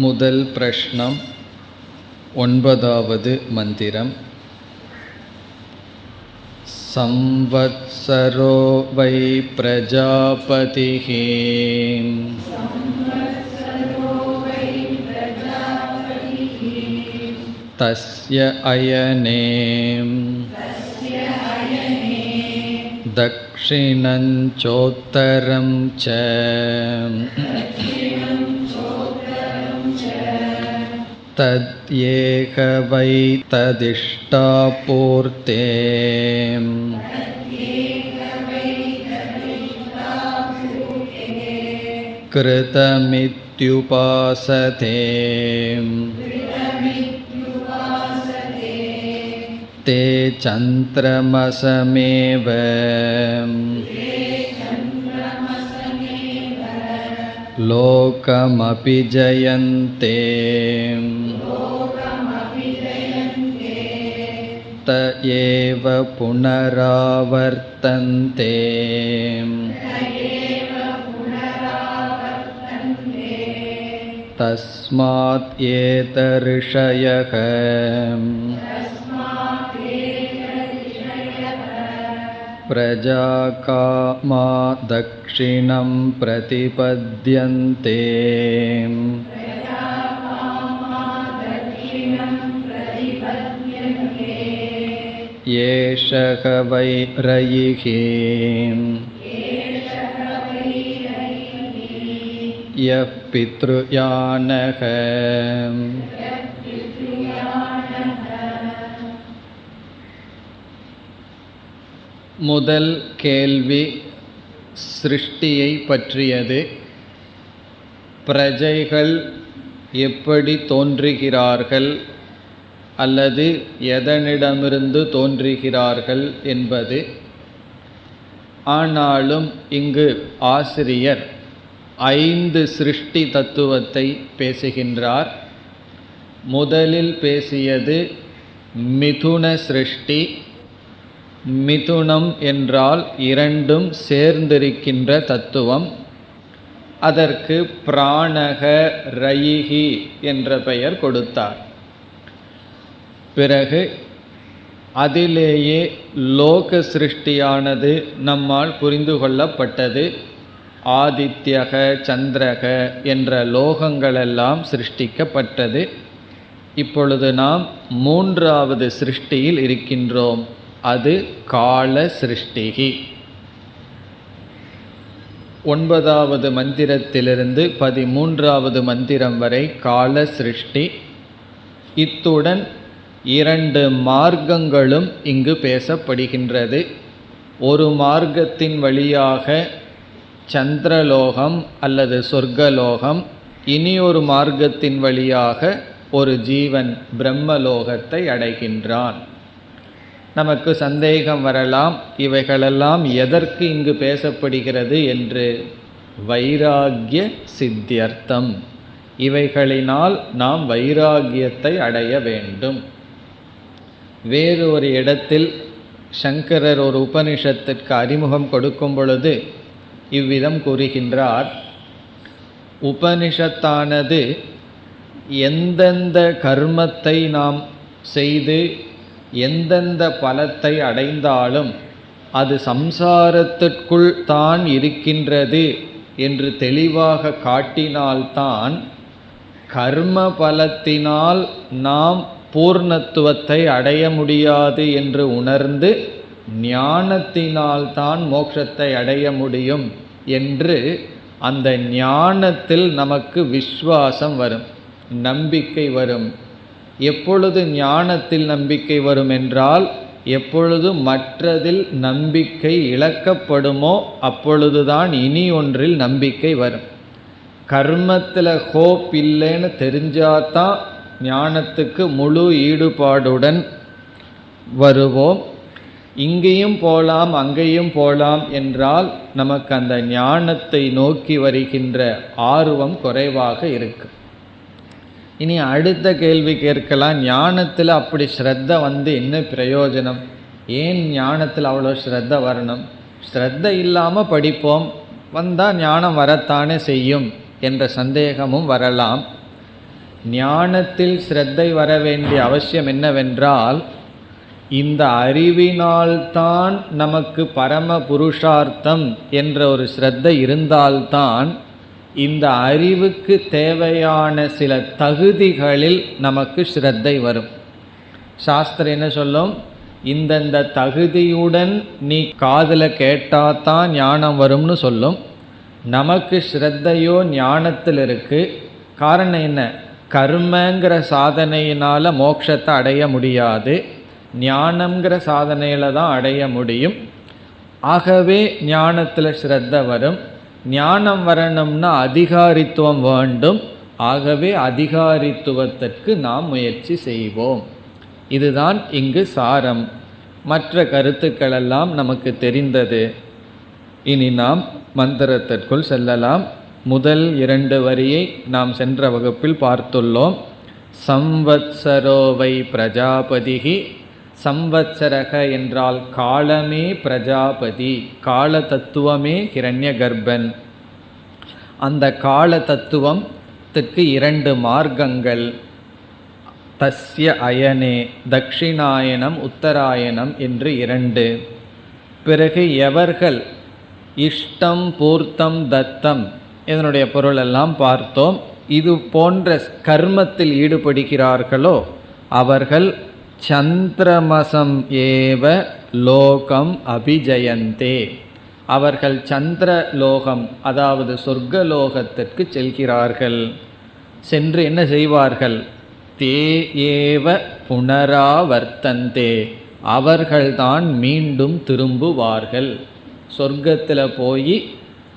முதல் பிரஷ்னம் ஒன்பதாவது மந்திரம். சம்வத்சரோ வை பிரஜாபதிஹ தஸ்ய அயனே தக்ஷிணஞ் சோத்தரம் ச தத்யேக வை ததிஷ்டாபூர்த்தே கிருதமித்யுபாசதே தே சந்திரமஸமேவ லோகமபி ஜயந்தே த ஏவ புனராவர்த்தந்தே தஸ்மாத் ஏதர்ஷயக பிரஜா காமா தக்ஷிணம் பிரதிபத்யந்தே ஏஷக வை ரயிஹ யः பித்ருயானக. முதல் கேள்வி சிருஷ்டியை பற்றியது. பிரஜைகள் எப்படி தோன்றுகிறார்கள் அல்லது எதனிடமிருந்து தோன்றுகிறார்கள் என்பது. ஆனாலும் இங்கு ஆசிரியர் 5 சிருஷ்டி தத்துவத்தை பேசுகின்றார். முதலில் பேசியது மிதுன சிருஷ்டி. மிதுனம் என்றால் இரண்டும் சேர்ந்திருக்கின்ற தத்துவம். அதற்கு பிராணக ரயிஹி என்ற பெயர் கொடுத்தார். பிறகு அதிலேயே லோக சிருஷ்டியானது நம்மால் புரிந்து கொள்ளப்பட்டது. ஆதித்யக சந்திரக என்ற லோகங்களெல்லாம் சிருஷ்டிக்கப்பட்டது. இப்பொழுது நாம் 3வது சிருஷ்டியில் இருக்கின்றோம். அது கால சிருஷ்டிகி. 9வது மந்திரத்திலிருந்து 13வது மந்திரம் வரை கால சிருஷ்டி. இத்துடன் 2 மார்க்கங்களும் இங்கு பேசப்படுகின்றது. ஒரு மார்க்கத்தின் வழியாக சந்திரலோகம் அல்லது சொர்க்கலோகம், இனி ஒரு மார்க்கத்தின் வழியாக ஒரு ஜீவன் பிரம்மலோகத்தை அடைகின்றான். நமக்கு சந்தேகம் வரலாம், இவைகளெல்லாம் எதற்கு இங்கு பேசப்படுகிறது என்று. வைராகிய சித்தியர்த்தம். இவைகளினால் நாம் வைராகியத்தை அடைய வேண்டும். வேறு ஒரு இடத்தில் சங்கரர் ஒரு உபனிஷத்திற்கு அறிமுகம் கொடுக்கும் பொழுது இவ்விதம் கூறுகின்றார். உபனிஷத்தானது எந்தெந்த கர்மத்தை நாம் செய்து எந்தெந்த பலத்தை அடைந்தாலும் அது சம்சாரத்திற்குள் தான் இருக்கின்றது என்று தெளிவாக காட்டினால்தான் கர்ம பலத்தினால் நாம் பூர்ணத்துவத்தை அடைய முடியாது என்று உணர்ந்து ஞானத்தினால்தான் மோட்சத்தை அடைய முடியும் என்று அந்த ஞானத்தில் நமக்கு விஸ்வாசம் வரும், நம்பிக்கை வரும். எப்பொழுது ஞானத்தில் நம்பிக்கை வரும் என்றால், எப்பொழுது மற்றதில் நம்பிக்கை இழக்கப்படுமோ அப்பொழுதுதான் இனி ஒன்றில் நம்பிக்கை வரும். கர்மத்தில் ஹோப் இல்லைன்னு தெரிஞ்சாதான் ஞானத்துக்கு முழு ஈடுபாடுடன் வருவோம். இங்கேயும் போகலாம் அங்கேயும் போகலாம் என்றால் நமக்கு அந்த ஞானத்தை நோக்கி வருகின்ற ஆர்வம் குறைவாக இருக்கு. இனி அடுத்த கேள்வி கேட்கலாம், ஞானத்தில் அப்படி ஸ்ரத்த வந்து என்ன பிரயோஜனம்? ஏன் ஞானத்தில் அவ்வளோ ஸ்ரத்த வரணும்? ஸ்ரத்த இல்லாமல் படிப்போம், வந்தால் ஞானம் வரத்தானே செய்யும் என்ற சந்தேகமும் வரலாம். ஞானத்தில் ஸ்ரத்தை வர வேண்டிய அவசியம் என்னவென்றால், இந்த அறிவினால்தான் நமக்கு பரம புருஷார்த்தம் என்ற ஒரு ஸ்ரத்தை இருந்தால்தான் இந்த அறிவுக்கு தேவையான சில தகுதிகளில் நமக்கு ஸ்ரத்தை வரும். சாஸ்திரம் என்ன சொல்லும், இந்தந்த தகுதியுடன் நீ காதில் கேட்டாதான் ஞானம் வரும்னு சொல்லும். நமக்கு ஸ்ரத்தையோ ஞானத்தில் இருக்குது. காரணம் என்ன? கர்மங்கிற சாதனையினால் மோட்சத்தை அடைய முடியாது, ஞானங்கிற சாதனையில் தான் அடைய முடியும். ஆகவே ஞானத்தில் ஸ்ரத்தை வரும். ஞானம் வரணும்னா அதிகாரித்துவம் வேண்டும். ஆகவே அதிகாரித்துவத்திற்கு நாம் முயற்சி செய்வோம். இதுதான் இங்கு சாரம். மற்ற கருத்துக்களெல்லாம் நமக்கு தெரிந்தது. இனி நாம் மந்திரத்திற்குள் செல்லலாம். முதல் 2 வரியை நாம் சென்ற வகுப்பில் பார்த்துள்ளோம். சம்வத்சரோவை பிரஜாபதிகி. சம்வத்சரக என்றால் காலமே பிரஜாபதி, கால தத்துவமே ஹிரண்ய கர்ப்பன். அந்த கால தத்துவத்துக்கு 2 மார்க்கங்கள், தஸ்ய அயனே, தட்சிணாயனம் உத்தராயணம் என்று 2. பிறகு எவர்கள் இஷ்டம் பூர்த்தம் தத்தம், இதனுடைய பொருளெல்லாம் பார்த்தோம். இது போன்ற கர்மத்தில் ஈடுபடுகிறார்களோ அவர்கள் சந்திரமசம் ஏவ லோகம் அபிஜயந்தே, அவர்கள் சந்திரலோகம் அதாவது சொர்க்கலோகத்திற்கு செல்கிறார்கள். சென்று என்ன செய்வார்கள்? தே ஏவ புனராவர்த்தந்தே, அவர்கள்தான் மீண்டும் திரும்புவார்கள். சொர்க்கத்தில் போய்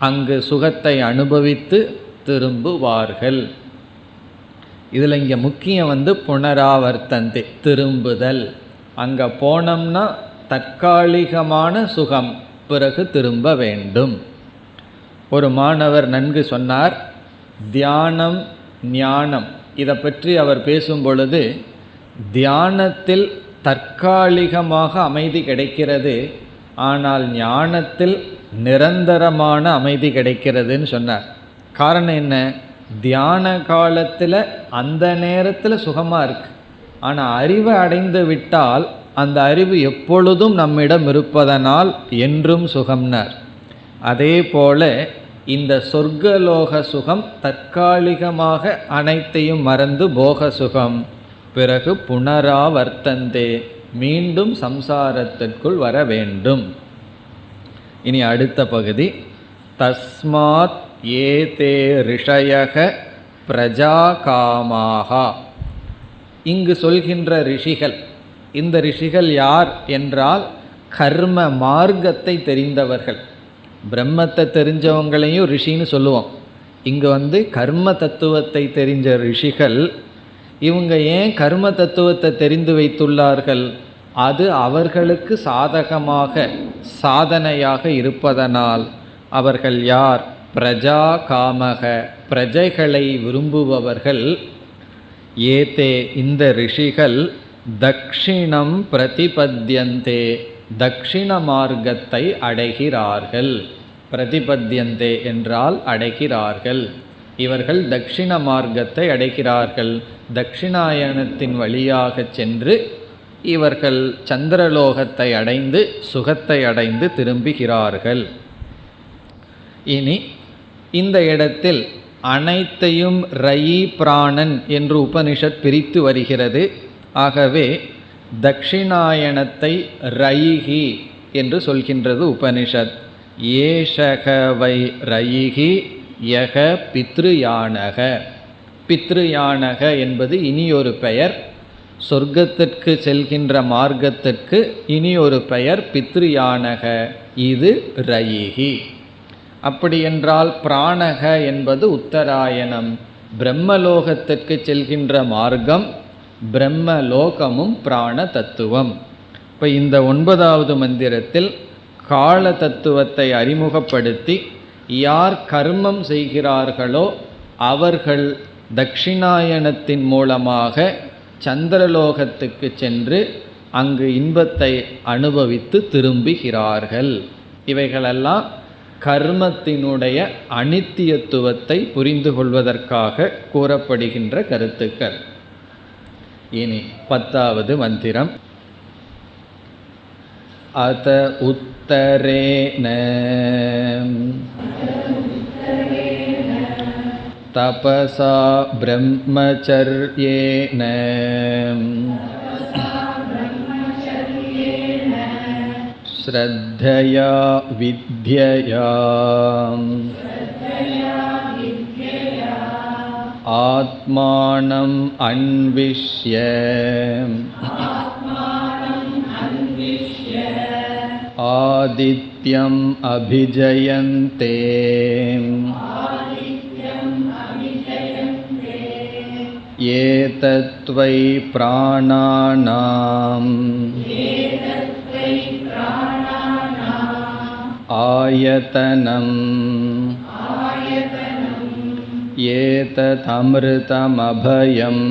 அங்கு சுகத்தை அனுபவித்து திரும்புவார்கள். இதில் இங்கே முக்கியம் புனராவர்த்தந்தே, திரும்புதல். அங்கே போனோம்னா தற்காலிகமான சுகம், பிறகு திரும்ப வேண்டும். ஒரு மாணவர் நன்கு சொன்னார், தியானம் ஞானம் இதை பற்றி அவர் பேசும் பொழுது, தியானத்தில் தற்காலிகமாக அமைதி கிடைக்கிறது, ஆனால் ஞானத்தில் நிரந்தரமான அமைதி கிடைக்கிறதுன்னு சொன்னார். காரணம் என்ன? தியான காலத்தில் அந்த நேரத்தில் சுகமாக இருக்குது, ஆனால் அறிவை அடைந்து விட்டால் அந்த அறிவு எப்பொழுதும் நம்மிடம் இருப்பதனால் என்றும் சுகம்னார். அதே போல இந்த சொர்க்கலோக சுகம் தற்காலிகமாக அனைத்தையும் மறந்து போக சுகம், பிறகு புனராவர்த்தந்தே, மீண்டும் சம்சாரத்திற்குள் வர வேண்டும். இனி அடுத்த பகுதி, தஸ்மாத் ஏதே ரிஷயக பிரஜாகாமாக. இங்கு சொல்கின்ற ரிஷிகள், இந்த ரிஷிகள் யார் என்றால் கர்ம மார்க்கத்தை தெரிந்தவர்கள். பிரம்மத்தை தெரிஞ்சவங்களையும் ரிஷின்னு சொல்லுவோம். இங்கு கர்ம தத்துவத்தை தெரிஞ்ச ரிஷிகள். இவங்க ஏன் கர்ம தத்துவத்தை தெரிந்து வைத்துள்ளார்கள்? அது அவர்களுக்கு சாதகமாக சாதனையாக இருப்பதனால். அவர்கள் யார்? பிரஜா காமக, பிரஜைகளை விரும்புபவர்கள். ஏதே, இந்த ரிஷிகள் தக்ஷிணம் பிரதிபத்யந்தே, தக்ஷிண மார்க்கத்தை அடைகிறார்கள். பிரதிபத்யந்தே என்றால் அடைகிறார்கள். இவர்கள் தக்ஷிண மார்க்கத்தை அடைகிறார்கள். தட்சிணாயனத்தின் வழியாக சென்று இவர்கள் சந்திரலோகத்தை அடைந்து சுகத்தை அடைந்து திரும்புகிறார்கள். இனி இந்த இடத்தில் அனைத்தையும் ரயி பிராணன் என்று உபனிஷத் பிரித்து வருகிறது. ஆகவே தட்சிணாயனத்தை ரயிகி என்று சொல்கின்றது உபனிஷத். ஏஷக வை ரயிகி யக பித்ருயானக. பித்ருயானக என்பது இனி ஒரு பெயர். சொர்க்கத்திற்கு செல்கின்ற மார்க்கத்திற்கு இனி ஒரு பெயர் பித்ருயானக. இது ரயிகி. அப்படியென்றால் பிராணக என்பது உத்தராயணம். பிரம்மலோகத்திற்கு செல்கின்ற மார்க்கம், பிரம்மலோகமும் பிராண தத்துவம். இப்போ இந்த 9வது மந்திரத்தில் கால தத்துவத்தை அறிமுகப்படுத்தி, யார் கர்மம் செய்கிறார்களோ அவர்கள் தட்சிணாயனத்தின் மூலமாக சந்திரலோகத்துக்கு சென்று அங்கு இன்பத்தை அனுபவித்து திரும்புகிறார்கள். இவைகளெல்லாம் கர்மத்தினுடைய அனித்தியத்துவத்தை புரிந்து கொள்வதற்காக கூறப்படுகின்ற கருத்துக்கள். இனி 10வது மந்திரம். அத உத்தரேன தபசா பிரம்மச்சர்யேன ஸ்ரத்தயா வித்யயா ஆத்மானம் அன்விஷ்ய ஆதித்யம் அபிஜயந்தே ஏதத்வை பிராணானாம் ஆயதனம் ஏததம்ருதமபயம்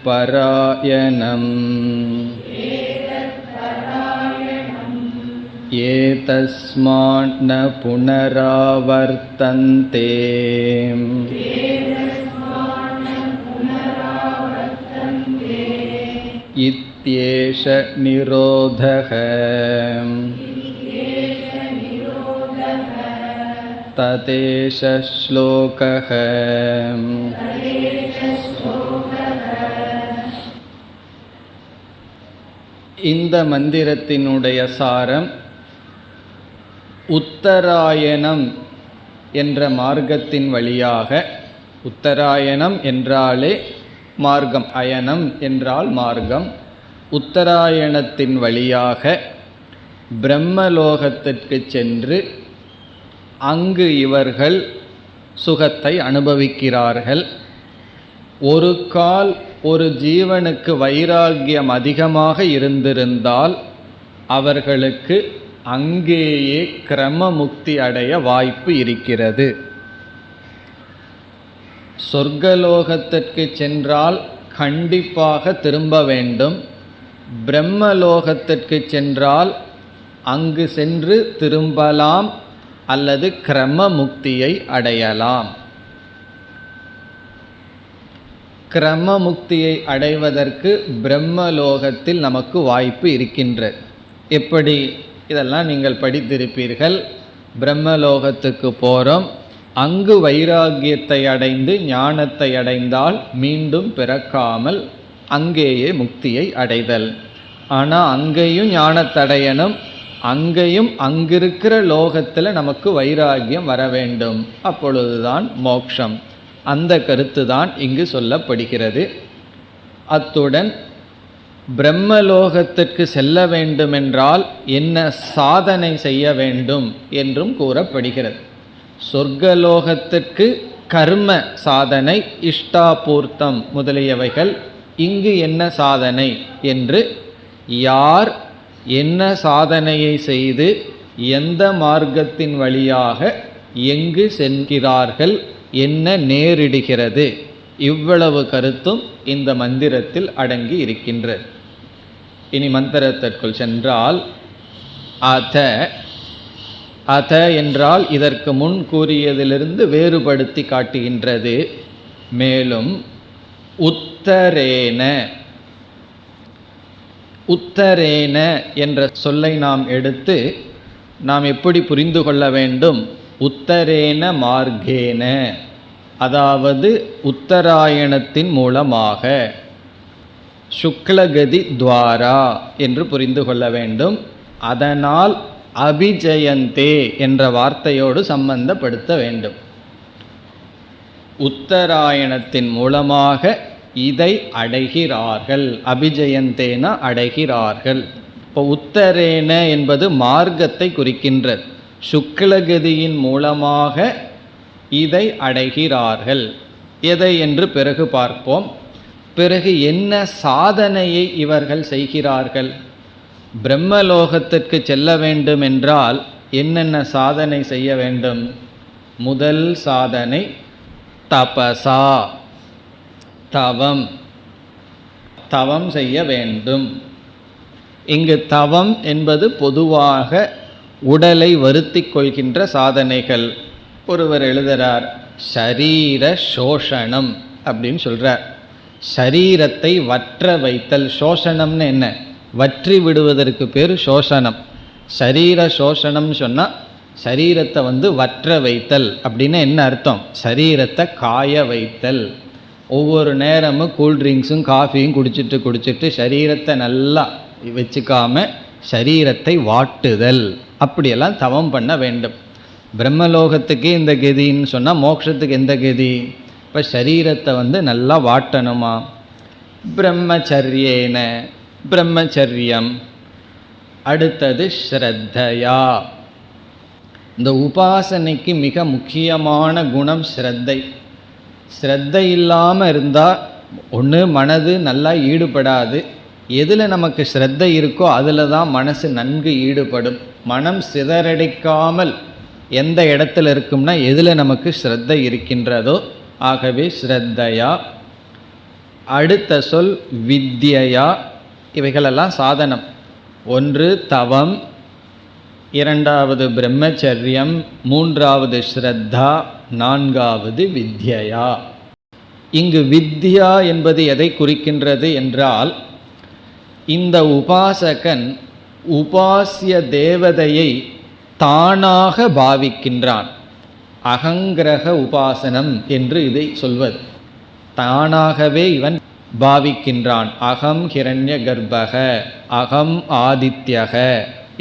ஏதத்பராயணம் ஏதஸ்மான்ன புனராவர்த்தந்தே இத்யேஷ நிரோதஹ ததேஷ ஸ்லோகஹ. இந்த மந்திரத்தினுடைய சாரம், உத்தராயணம் என்ற மார்க்கத்தின் வழியாக, உத்தராயணம் என்றாலே மார்க்கம், அயனம் என்றால் மார்க்கம், உத்தராயணத்தின் வழியாக பிரம்மலோகத்திற்கு சென்று அங்கு இவர்கள் சுகத்தை அனுபவிக்கிறார்கள். ஒரு கால் ஒரு ஜீவனுக்கு வைராகியம் அதிகமாக இருந்திருந்தால் அவர்களுக்கு அங்கேயே கிரம முக்தி அடைய வாய்ப்பு இருக்கிறது. சொர்க்கலோகத்திற்கு சென்றால் கண்டிப்பாக திரும்ப வேண்டும். பிரம்மலோகத்திற்கு சென்றால் அங்கு சென்று திரும்பலாம் அல்லது கிரம முக்தியை அடையலாம். கிரம முக்தியை அடைவதற்கு பிரம்மலோகத்தில் நமக்கு வாய்ப்பு இருக்கின்றது. எப்படி? இதெல்லாம் நீங்கள் படித்திருப்பீர்கள். பிரம்மலோகத்துக்கு போகிறோம், அங்கு வைராகியத்தை அடைந்து ஞானத்தை அடைந்தால் மீண்டும் பிறக்காமல் அங்கேயே முக்தியை அடைதல். ஆனால் அங்கேயும் ஞானத்தடையணும், அங்கேயும் அங்கிருக்கிற லோகத்தில் நமக்கு வைராகியம் வர வேண்டும். அப்பொழுதுதான் மோட்சம். அந்த கருத்து தான் இங்கு சொல்லப்படுகிறது. அத்துடன் பிரம்மலோகத்திற்கு செல்ல வேண்டுமென்றால் என்ன சாதனை செய்ய வேண்டும் என்றும் கூறப்படுகிறது. சொர்க்கலோகத்திற்கு கர்ம சாதனை, இஷ்டாபூர்த்தம் முதலியவைகள். இங்கு என்ன சாதனை என்று, யார் என்ன சாதனையை செய்து எந்த மார்க்கத்தின் வழியாக எங்கு செல்கிறார்கள், என்ன நேரிடுகிறது, இவ்வளவு கருத்தும் இந்த மந்திரத்தில் அடங்கி இருக்கின்றது. இனி மந்திரத்திற்குள் சென்றால், அத அத என்றால் இதற்கு முன் கூறியதிலிருந்து வேறுபடுத்தி காட்டுகின்றது. மேலும் உத்தரேன, உத்தரேன என்ற சொல்லை நாம் எடுத்து நாம் எப்படி புரிந்து கொள்ள வேண்டும்? உத்தரேன மார்க்கேன, அதாவது உத்தராயணத்தின் மூலமாக, சுக்லகதி துவாரா என்று புரிந்து கொள்ள வேண்டும். அதனால் அபிஜயந்தே என்ற வார்த்தையோடு சம்பந்தப்படுத்த வேண்டும். உத்தராயணத்தின் மூலமாக இதை அடைகிறார்கள். அபிஜயந்தேன அடைகிறார்கள். இப்போ உத்தரேன என்பது மார்க்கத்தை குறிக்கின்றது. சுக்லகதியின் மூலமாக இதை அடைகிறார்கள். எதை என்று பிறகு பார்ப்போம். பிறகு என்ன சாதனையை இவர்கள் செய்கிறார்கள்? பிரம்மலோகத்திற்கு செல்ல வேண்டும் என்றால் என்னென்ன சாதனை செய்ய வேண்டும்? முதல் சாதனை தபசா, தவம். தவம் செய்ய வேண்டும். இங்கு தவம் என்பது பொதுவாக உடலை வருத்தி கொள்கின்ற சாதனைகள். ஒருவர் எழுதுகிறார், ஷரீர சோஷணம் அப்படின்னு சொல்கிறார். ஷரீரத்தை வற்ற வைத்தல். சோஷணம்னு என்ன? வற்றி விடுவதற்கு பேர் சோஷணம். ஷரீர சோஷணம்னு சொன்னால் சரீரத்தை வற்ற வைத்தல் அப்படின்னு என்ன அர்த்தம்? சரீரத்தை காய வைத்தல். ஒவ்வொரு நேரமும் கூல்ட்ரிங்க்ஸும் காஃபியும் குடிச்சிட்டு சரீரத்தை நல்லா வச்சுக்காம சரீரத்தை வாட்டுதல், அப்படியெல்லாம் தவம் பண்ண வேண்டும். பிரம்மலோகத்துக்கு இந்த கதின்னு சொன்னால் மோட்சத்துக்கு எந்த கதி? இப்போ சரீரத்தை நல்லா வாட்டணுமா? பிரம்மச்சரியேன, பிரம்மச்சரியம். அடுத்தது ஸ்ரத்தையா. இந்த உபாசனைக்கு மிக முக்கியமான குணம் ஸ்ரத்தை. ஸ்ரத்தை இல்லாமல் இருந்தால் ஒன்று மனது நல்லா ஈடுபடாது. எதில் நமக்கு ஸ்ரத்தை இருக்கோ அதில் தான் மனசு நன்கு ஈடுபடும். மனம் சிதறடிக்காமல் எந்த இடத்துல இருக்கும்னா எதில் நமக்கு ஸ்ரத்தை இருக்கின்றதோ. ஆகவே ஸ்ரத்தையா. அடுத்த சொல் வித்யா. இவைகளெல்லாம் சாதனம். ஒன்று தவம், இரண்டாவது பிரம்மச்சரியம், மூன்றாவது ஸ்ரத்தா, நான்காவது வித்யா. இங்கு வித்யா என்பது எதை குறிக்கின்றது என்றால், இந்த உபாசகன் உபாசிய தேவதையை தானாக பாவிக்கின்றான். அகங்கிரக உபாசனம் என்று இதை சொல்வது. தானாகவே இவன் பாவிக்கின்றான். அகம் ஹிரண்ய கர்ப்பக, அகம் ஆதித்யக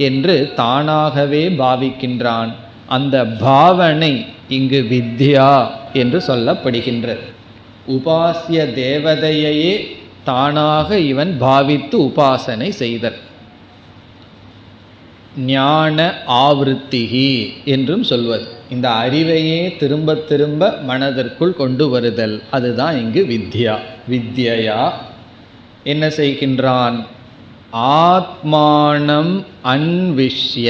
என்று தானாகவே பாவிக்கின்றான். அந்த பாவனை இங்கு வித்யா என்று சொல்லப்படுகின்றது. உபாசிய தேவதையையே தானாக இவன் பாவித்து உபாசனை செய்தல். ஞான ஆவருத்திகி என்றும் சொல்வது. இந்த அறிவையே திரும்ப திரும்ப மனதிற்குள் கொண்டு வருதல், அதுதான் இங்கு வித்யா. வித்யா என்ன செய்கின்றான்? ஆத்மானம் அன்விஷ்ய.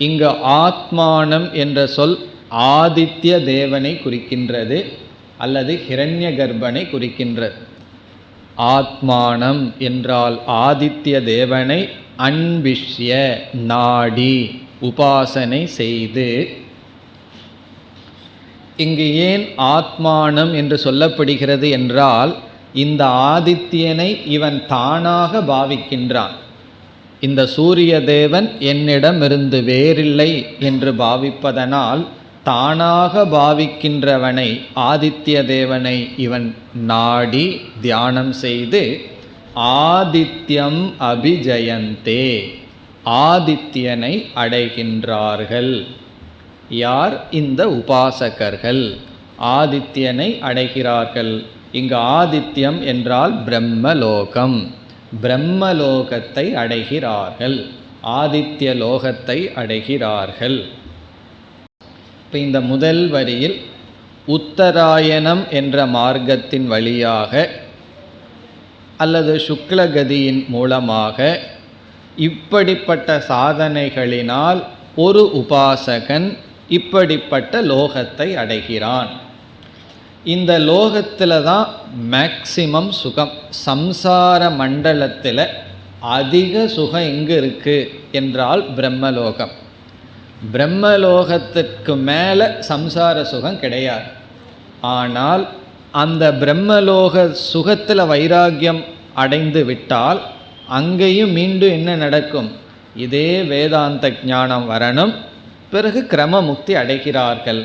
இங்கு ஆத்மானம் என்ற சொல் ஆதித்ய தேவனை குறிக்கின்றது அல்லது ஹிரண்ய கர்ப்பனை குறிக்கின்றது. ஆத்மானம் என்றால் ஆதித்ய தேவனை, அன்விஷ்ய நாடி உபாசனை செய்து. இங்கு ஏன் ஆத்மானம் என்று சொல்லப்படுகிறது என்றால், இந்த ஆதித்யனை இவன் தானாக பாவிக்கின்றான். இந்த சூரிய தேவன் என்னிடமிருந்து வேறில்லை என்று பாவிப்பதனால் தானாக பாவிக்கின்றவனை, ஆதித்ய தேவனை இவன் நாடி தியானம் செய்து ஆதித்யம் அபிஜயந்தே, ஆதித்யனை அடைகின்றார்கள். யார்? இந்த உபாசகர்கள் ஆதித்யனை அடைகிறார்கள். இங்கு ஆதித்யம் என்றால் பிரம்மலோகம். பிரம்மலோகத்தை அடைகிறார்கள், ஆதித்ய லோகத்தை அடைகிறார்கள். இப்போ இந்த முதல் வரியில் உத்தராயணம் என்ற மார்க்கத்தின் வழியாக அல்லது சுக்லகதியின் மூலமாக இப்படிப்பட்ட சாதனைகளினால் ஒரு உபாசகன் இப்படிப்பட்ட லோகத்தை அடைகிறான். இந்த லோகத்தில் தான் மேக்சிமம் சுகம். சம்சார மண்டலத்தில் அதிக சுகம் எங்கே இருக்குது என்றால் பிரம்மலோகம். பிரம்மலோகத்துக்கு மேலே சம்சார சுகம் கிடையாது. ஆனால் அந்த பிரம்மலோக சுகத்தில் வைராக்கியம் அடைந்து விட்டால் அங்கேயும் மீண்டும் என்ன நடக்கும்? இதே வேதாந்த ஞானம் வரணும், பிறகு கிரமமுக்தி அடைகிறார்கள்.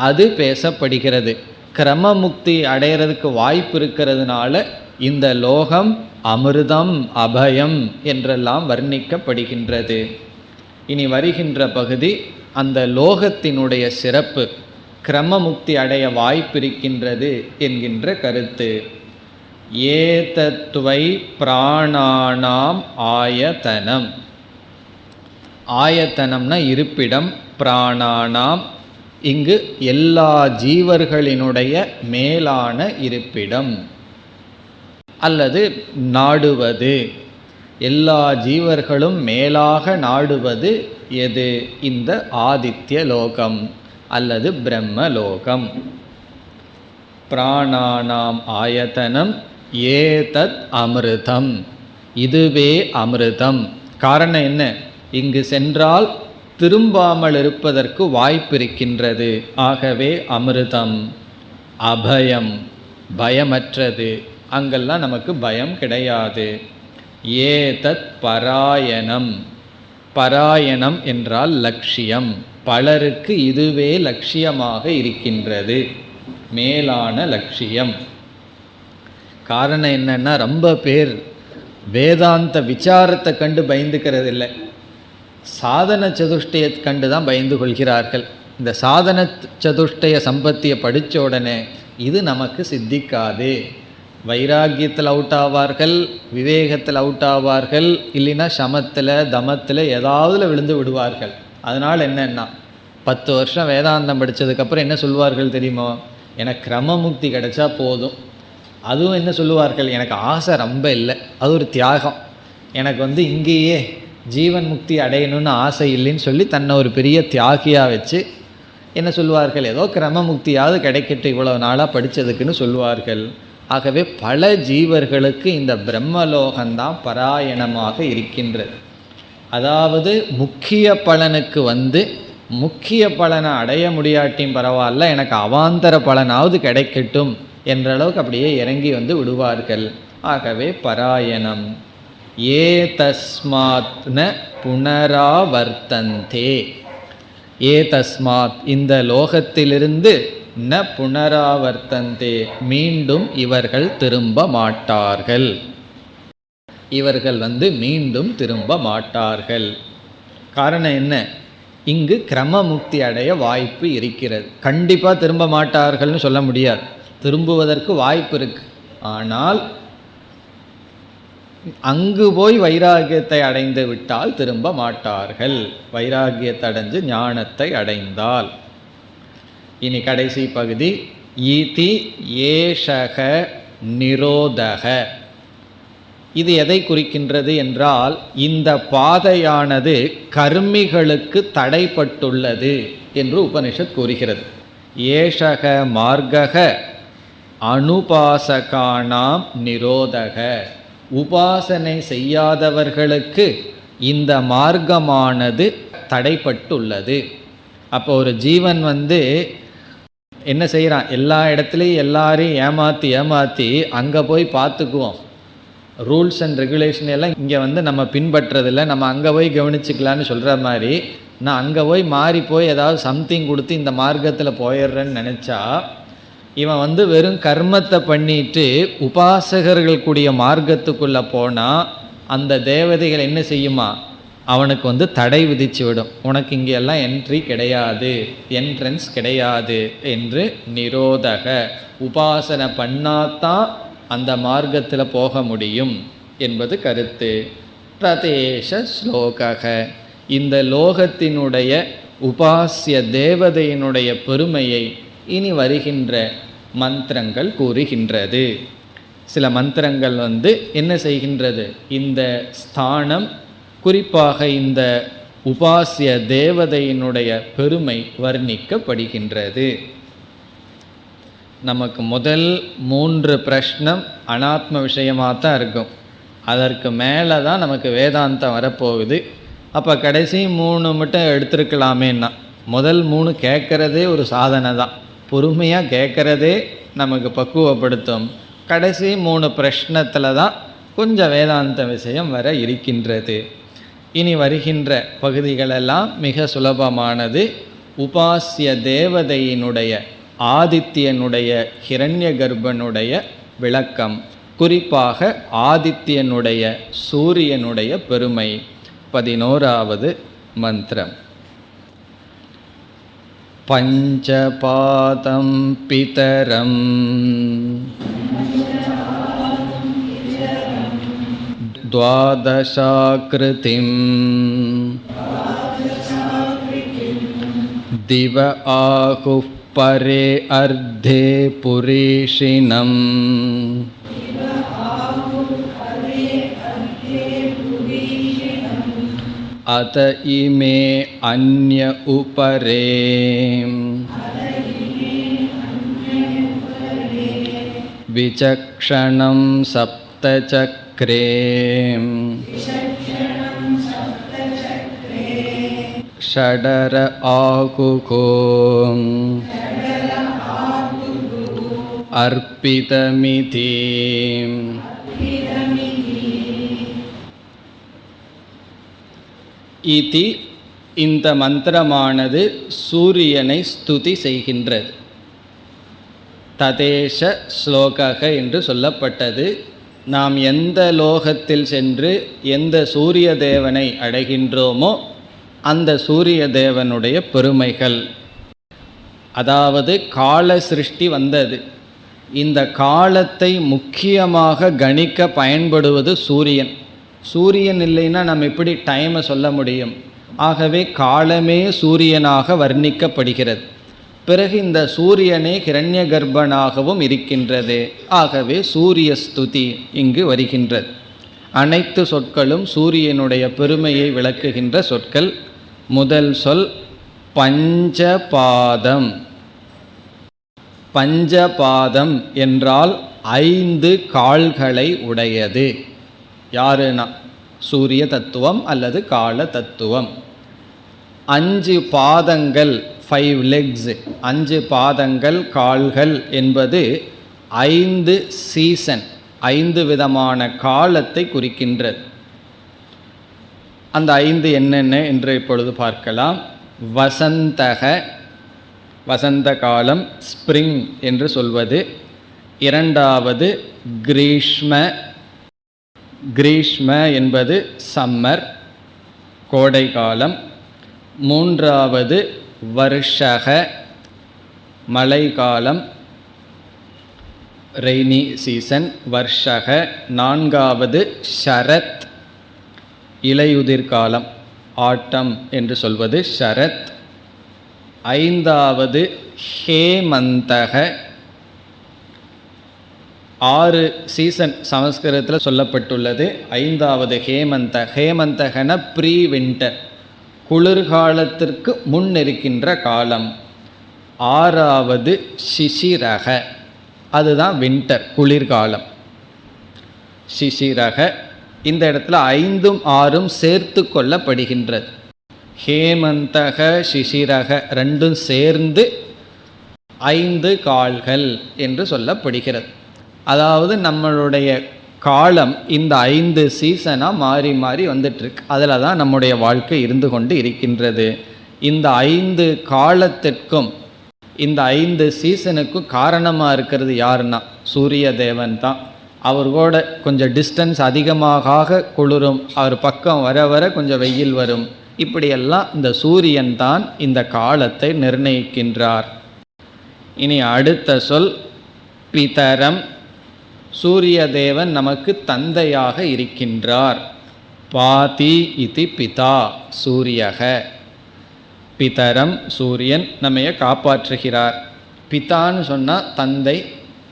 அது பேசப்படுகிறது. கிரமமுக்தி அடைகிறதுக்கு வாய்ப்பு இருக்கிறதுனால இந்த லோகம் அமிர்தம் அபயம் என்றெல்லாம் வர்ணிக்கப்படுகின்றது. இனி வருகின்ற பகுதி அந்த லோகத்தினுடைய சிறப்பு, கிரமமுக்தி அடைய வாய்ப்பிருக்கின்றது என்கின்ற கருத்து. ஏதத்வை பிராணானாம் ஆயதனம். ஆயத்தனம்னா இருப்பிடம், பிராணானாம் இங்கு எல்லா ஜீவர்களினுடைய மேலான இருப்பிடம் அல்லது நாடுவது. எல்லா ஜீவர்களும் மேலாக நாடுவது எது? இந்த ஆதித்ய லோகம் அல்லது பிரம்மலோகம். பிராணானாம் ஆயத்தனம் ஏதத் அமிர்தம். இதுவே அமிர்தம். காரணம் என்ன? இங்கு சென்றால் திரும்பாமல் இருப்பதற்கு வாய்ப்பு இருக்கின்றது. ஆகவே அமிர்தம். அபயம், பயமற்றது, அங்கெல்லாம் நமக்கு பயம் கிடையாது. ஏதத் பராயணம். பராயணம் என்றால் லட்சியம். பலருக்கு இதுவே லட்சியமாக இருக்கின்றது, மேலான லட்சியம். காரணம் என்னன்னா, ரொம்ப பேர் வேதாந்த விசாரத்தை கண்டு பயந்துக்கிறது இல்லை, சாதன சதுஷ்டய கண்டு தான் பயந்து கொள்கிறார்கள். இந்த சாதன சதுஷ்டய சம்பத்தியை படித்த உடனே இது நமக்கு சித்திக்காது, வைராக்கியத்தில் அவுட் ஆவார்கள், விவேகத்தில் அவுட் ஆவார்கள், இல்லைன்னா சமத்தில் தமத்தில் ஏதாவதுல விழுந்து விடுவார்கள். அதனால் என்னென்னா 10 வருஷம் வேதாந்தம் படித்ததுக்கப்புறம் என்ன சொல்லுவார்கள் தெரியுமோ? எனக்கு கிரமமுக்தி கிடைச்சா போதும். அதுவும் என்ன சொல்லுவார்கள்? எனக்கு ஆசை ரொம்ப இல்லை, அது ஒரு தியாகம், எனக்கு இங்கேயே ஜீவன் முக்தி அடையணும்னு ஆசை இல்லைன்னு சொல்லி தன்னை ஒரு பெரிய தியாகியாக வச்சு என்ன சொல்லுவார்கள்? ஏதோ கிரமமுக்தியாவது கிடைக்கட்டும் இவ்வளோ நாளாக படித்ததுக்குன்னு சொல்லுவார்கள். ஆகவே பல ஜீவர்களுக்கு இந்த பிரம்மலோகம்தான் பராயணமாக இருக்கின்றது. அதாவது முக்கிய பலனுக்கு முக்கிய பலனை அடைய முடியாட்டியும் பரவாயில்ல, எனக்கு அவாந்தர பலனாவது கிடைக்கட்டும் என்ற அளவுக்கு அப்படியே இறங்கி விடுவார்கள். ஆகவே பராயணம். ஏ தஸ்மாத்ன புனராவர்த்தந்தே. ஏ தஸ்மாத், இந்த லோகத்திலிருந்து, ந புனராவர்த்தந்தே, மீண்டும் இவர்கள் திரும்ப மாட்டார்கள். இவர்கள் மீண்டும் திரும்ப மாட்டார்கள். காரணம் என்ன? இங்கு கிரமமுக்தி அடைய வாய்ப்பு இருக்கிறது. கண்டிப்பாக திரும்ப மாட்டார்கள்னு சொல்ல முடியாது, திரும்புவதற்கு வாய்ப்பு இருக்கு. ஆனால் அங்கு போய் வைராகியத்தை அடைந்து விட்டால் திரும்ப மாட்டார்கள். வைராகியத்தை அடைஞ்சு ஞானத்தை அடைந்தால். இனி கடைசி பகுதி. இதி ஏஷக நிரோதக. இது எதை குறிக்கின்றது என்றால், இந்த பாதையானது கர்மிகளுக்கு தடைப்பட்டுள்ளது என்று உபனிஷத் கூறுகிறது. ஏஷக மார்கக அனுபாசகானாம் நிரோதக. உபாசனை செய்யாதவர்களுக்கு இந்த மார்க்கமானது தடைப்பட்டுள்ளது. அப்போ ஒரு ஜீவன் என்ன செய்கிறான்? எல்லா இடத்துலையும் எல்லாரையும் ஏமாற்றி அங்கே போய் பார்த்துக்குவோம், ரூல்ஸ் அண்ட் ரெகுலேஷன் எல்லாம் இங்கே நம்ம பின்பற்றதில்லை, நம்ம அங்கே போய் கவனிச்சுக்கலான்னு சொல்கிற மாதிரி, நான் அங்கே போய் மாறி போய் ஏதாவது சம்திங் கொடுத்து இந்த மார்க்கத்தில் போயிடுறேன்னு நினச்சா, இவன் வெறும் கர்மத்தை பண்ணிட்டு உபாசகர்கள் கூடிய மார்க்கத்துக்குள்ளே போனால் அந்த தேவதைகள் என்ன செய்யுமா? அவனுக்கு தடை விதிச்சு விடும். உனக்கு இங்கெல்லாம் என்ட்ரி கிடையாது, என்ட்ரன்ஸ் கிடையாது என்று. நிரோதக, உபாசனை பண்ணாதான் அந்த மார்க்கத்தில் போக முடியும் என்பது கருத்து. பிரதேச ஸ்லோகக, இந்த லோகத்தினுடைய உபாசிய தேவதையினுடைய பெருமையை இனி வருகின்ற மந்திரங்கள் கூறுகின்றது. சில மந்திரங்கள் என்ன செய்கின்றது? இந்த ஸ்தானம், குறிப்பாக இந்த உபாசிய தேவதையினுடைய பெருமை வர்ணிக்கப்படுகின்றது. நமக்கு முதல் 3 பிரஷ்னம் அனாத்ம விஷயமாக தான் இருக்கும். அதற்கு மேலே தான் நமக்கு வேதாந்தம் வரப்போகுது. அப்போ கடைசி 3 மட்டும் எடுத்துருக்கலாமேன்னா, முதல் 3 கேட்குறதே ஒரு சாதனை தான். பொறுமையாக கேட்குறதே நமக்கு பக்குவப்படுத்தும். கடைசி 3 பிரஷ்னத்தில் தான் கொஞ்சம் வேதாந்த விஷயம் வர இருக்கின்றது. இனி வருகின்ற பகுதிகளெல்லாம் மிக சுலபமானது. உபாசிய தேவதையினுடைய, ஆதித்யனுடைய, ஹிரண்ய கர்ப்பனுடைய விளக்கம், குறிப்பாக ஆதித்யனுடைய, சூரியனுடைய பெருமை. 11வது மந்திரம். பஞ்சபாதம் பிதரம் துவாதசாக்ருதிம் திவ ஆகுப் பரே அர்த்தே புரீஷினம் அத இமே அன்ய உபரே விசக்ஷணம் சப்தசக்ர சக்ரே. ஷடர ஆகுகோ அர்ப்பிதமிதி. இதி இந்த மந்திரமானது சூரியனை ஸ்துதி செய்கின்றது. ததேஷ ஸ்லோகக என்று சொல்லப்பட்டது. நாம் எந்த லோகத்தில் சென்று எந்த சூரிய தேவனை அடைகின்றோமோ அந்த சூரிய தேவனுடைய பெருமைகள். அதாவது கால சிருஷ்டி வந்தது. இந்த காலத்தை முக்கியமாக கணிக்க பயன்படுவது சூரியன். சூரியன் இல்லைன்னா நம்ம எப்படி டைமை சொல்ல முடியும்? ஆகவே காலமே சூரியனாக வர்ணிக்கப்படுகிறது. பிறகு இந்த சூரியனே கிரண்ய கர்ப்பனாகவும் இருக்கின்றது. ஆகவே சூரிய ஸ்துதி இங்கு வருகின்றது. அனைத்து சொற்களும் சூரியனுடைய பெருமையை விளக்குகின்ற சொற்கள். முதல் சொல் பஞ்சபாதம். பஞ்சபாதம் என்றால் 5 கால்களை உடையது. யாருன்னா சூரிய தத்துவம் அல்லது கால தத்துவம். 5 பாதங்கள், 5 legs, 5 பாதங்கள், கால்கள் என்பது 5 சீசன், 5 விதமான காலத்தை குறிக்கின்றது. அந்த 5 என்னென்ன என்று இப்பொழுது பார்க்கலாம். வசந்தக, வசந்த காலம், ஸ்ப்ரிங் என்று சொல்வது. இரண்டாவது கிரீஷ்ம, கிரீஷ்ம என்பது சம்மர், கோடை காலம். மூன்றாவது வருஷக, மழைக்காலம், ரெய்னி சீசன், வர்ஷக. நான்காவது ஷரத், இலையுதிர் காலம், ஆட்டம் என்று சொல்வது ஷரத். ஐந்தாவது ஹேமந்தக. 6 சீசன் சமஸ்கிருதத்தில் சொல்லப்பட்டுள்ளது. ஐந்தாவது ஹேமந்த. ஹேமந்தகன ப்ரீ வின்டர், குளிர்காலத்திற்கு முன் இருக்கின்ற காலம். ஆறாவது சிசிரக, அதுதான் வின்டர், குளிர்காலம், சிசிரக. இந்த இடத்துல 5ம் 6ம் சேர்த்து கொள்ளப்படுகின்றது. ஹேமந்தக சிசிரக ரெண்டும் சேர்ந்து 5 கால்கள் என்று சொல்லப்படுகிறது. அதாவது நம்மளுடைய காலம் இந்த 5 சீசனாக மாறி மாறி வந்துட்டுருக்கு. அதில் தான் நம்முடைய வாழ்க்கை இருந்து கொண்டு இருக்கின்றது. இந்த 5 காலத்திற்கும் இந்த 5 சீசனுக்கும் காரணமாக இருக்கிறது யாருன்னா சூரிய தேவன் தான். அவர் கூட கொஞ்சம் டிஸ்டன்ஸ் அதிகமாக குளிரும், அவர் பக்கம் வர வர கொஞ்சம் வெயில் வரும். இப்படியெல்லாம் இந்த சூரியன் தான் இந்த காலத்தை நிர்ணயிக்கின்றார். இனி அடுத்த சொல் பிதரம். சூரிய தேவன் நமக்கு தந்தையாக இருக்கின்றார். பாதி இதி பிதா சூரியக. பிதரம், சூரியன் நம்மைய காப்பாற்றுகிறார். பிதான்னு சொன்னால் தந்தை,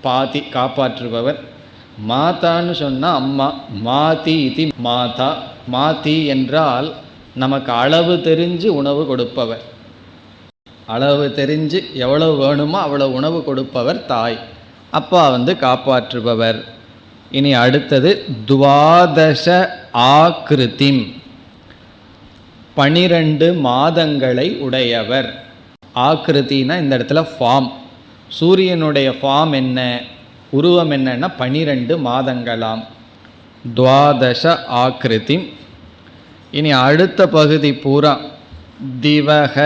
பாதி காப்பாற்றுபவர். மாதான்னு சொன்னால் அம்மா, மாதி இதி மாதா. மாதி என்றால் நமக்கு அளவு தெரிஞ்சு உணவு கொடுப்பவர். அளவு தெரிஞ்சு எவ்வளவு வேணுமோ அவ்வளவு உணவு கொடுப்பவர் தாய். அப்பா காப்பாற்றுபவர். இனி அடுத்தது துவாதச ஆக்ருதிம், 12 மாதங்களை உடையவர். ஆக்ருதினா இந்த இடத்துல ஃபார்ம். சூரியனுடைய ஃபார்ம் என்ன, உருவம் என்னன்னா 12 மாதங்களாம். துவாதச ஆக்ருதிம். இனி அடுத்த பகுதி பூரா திவக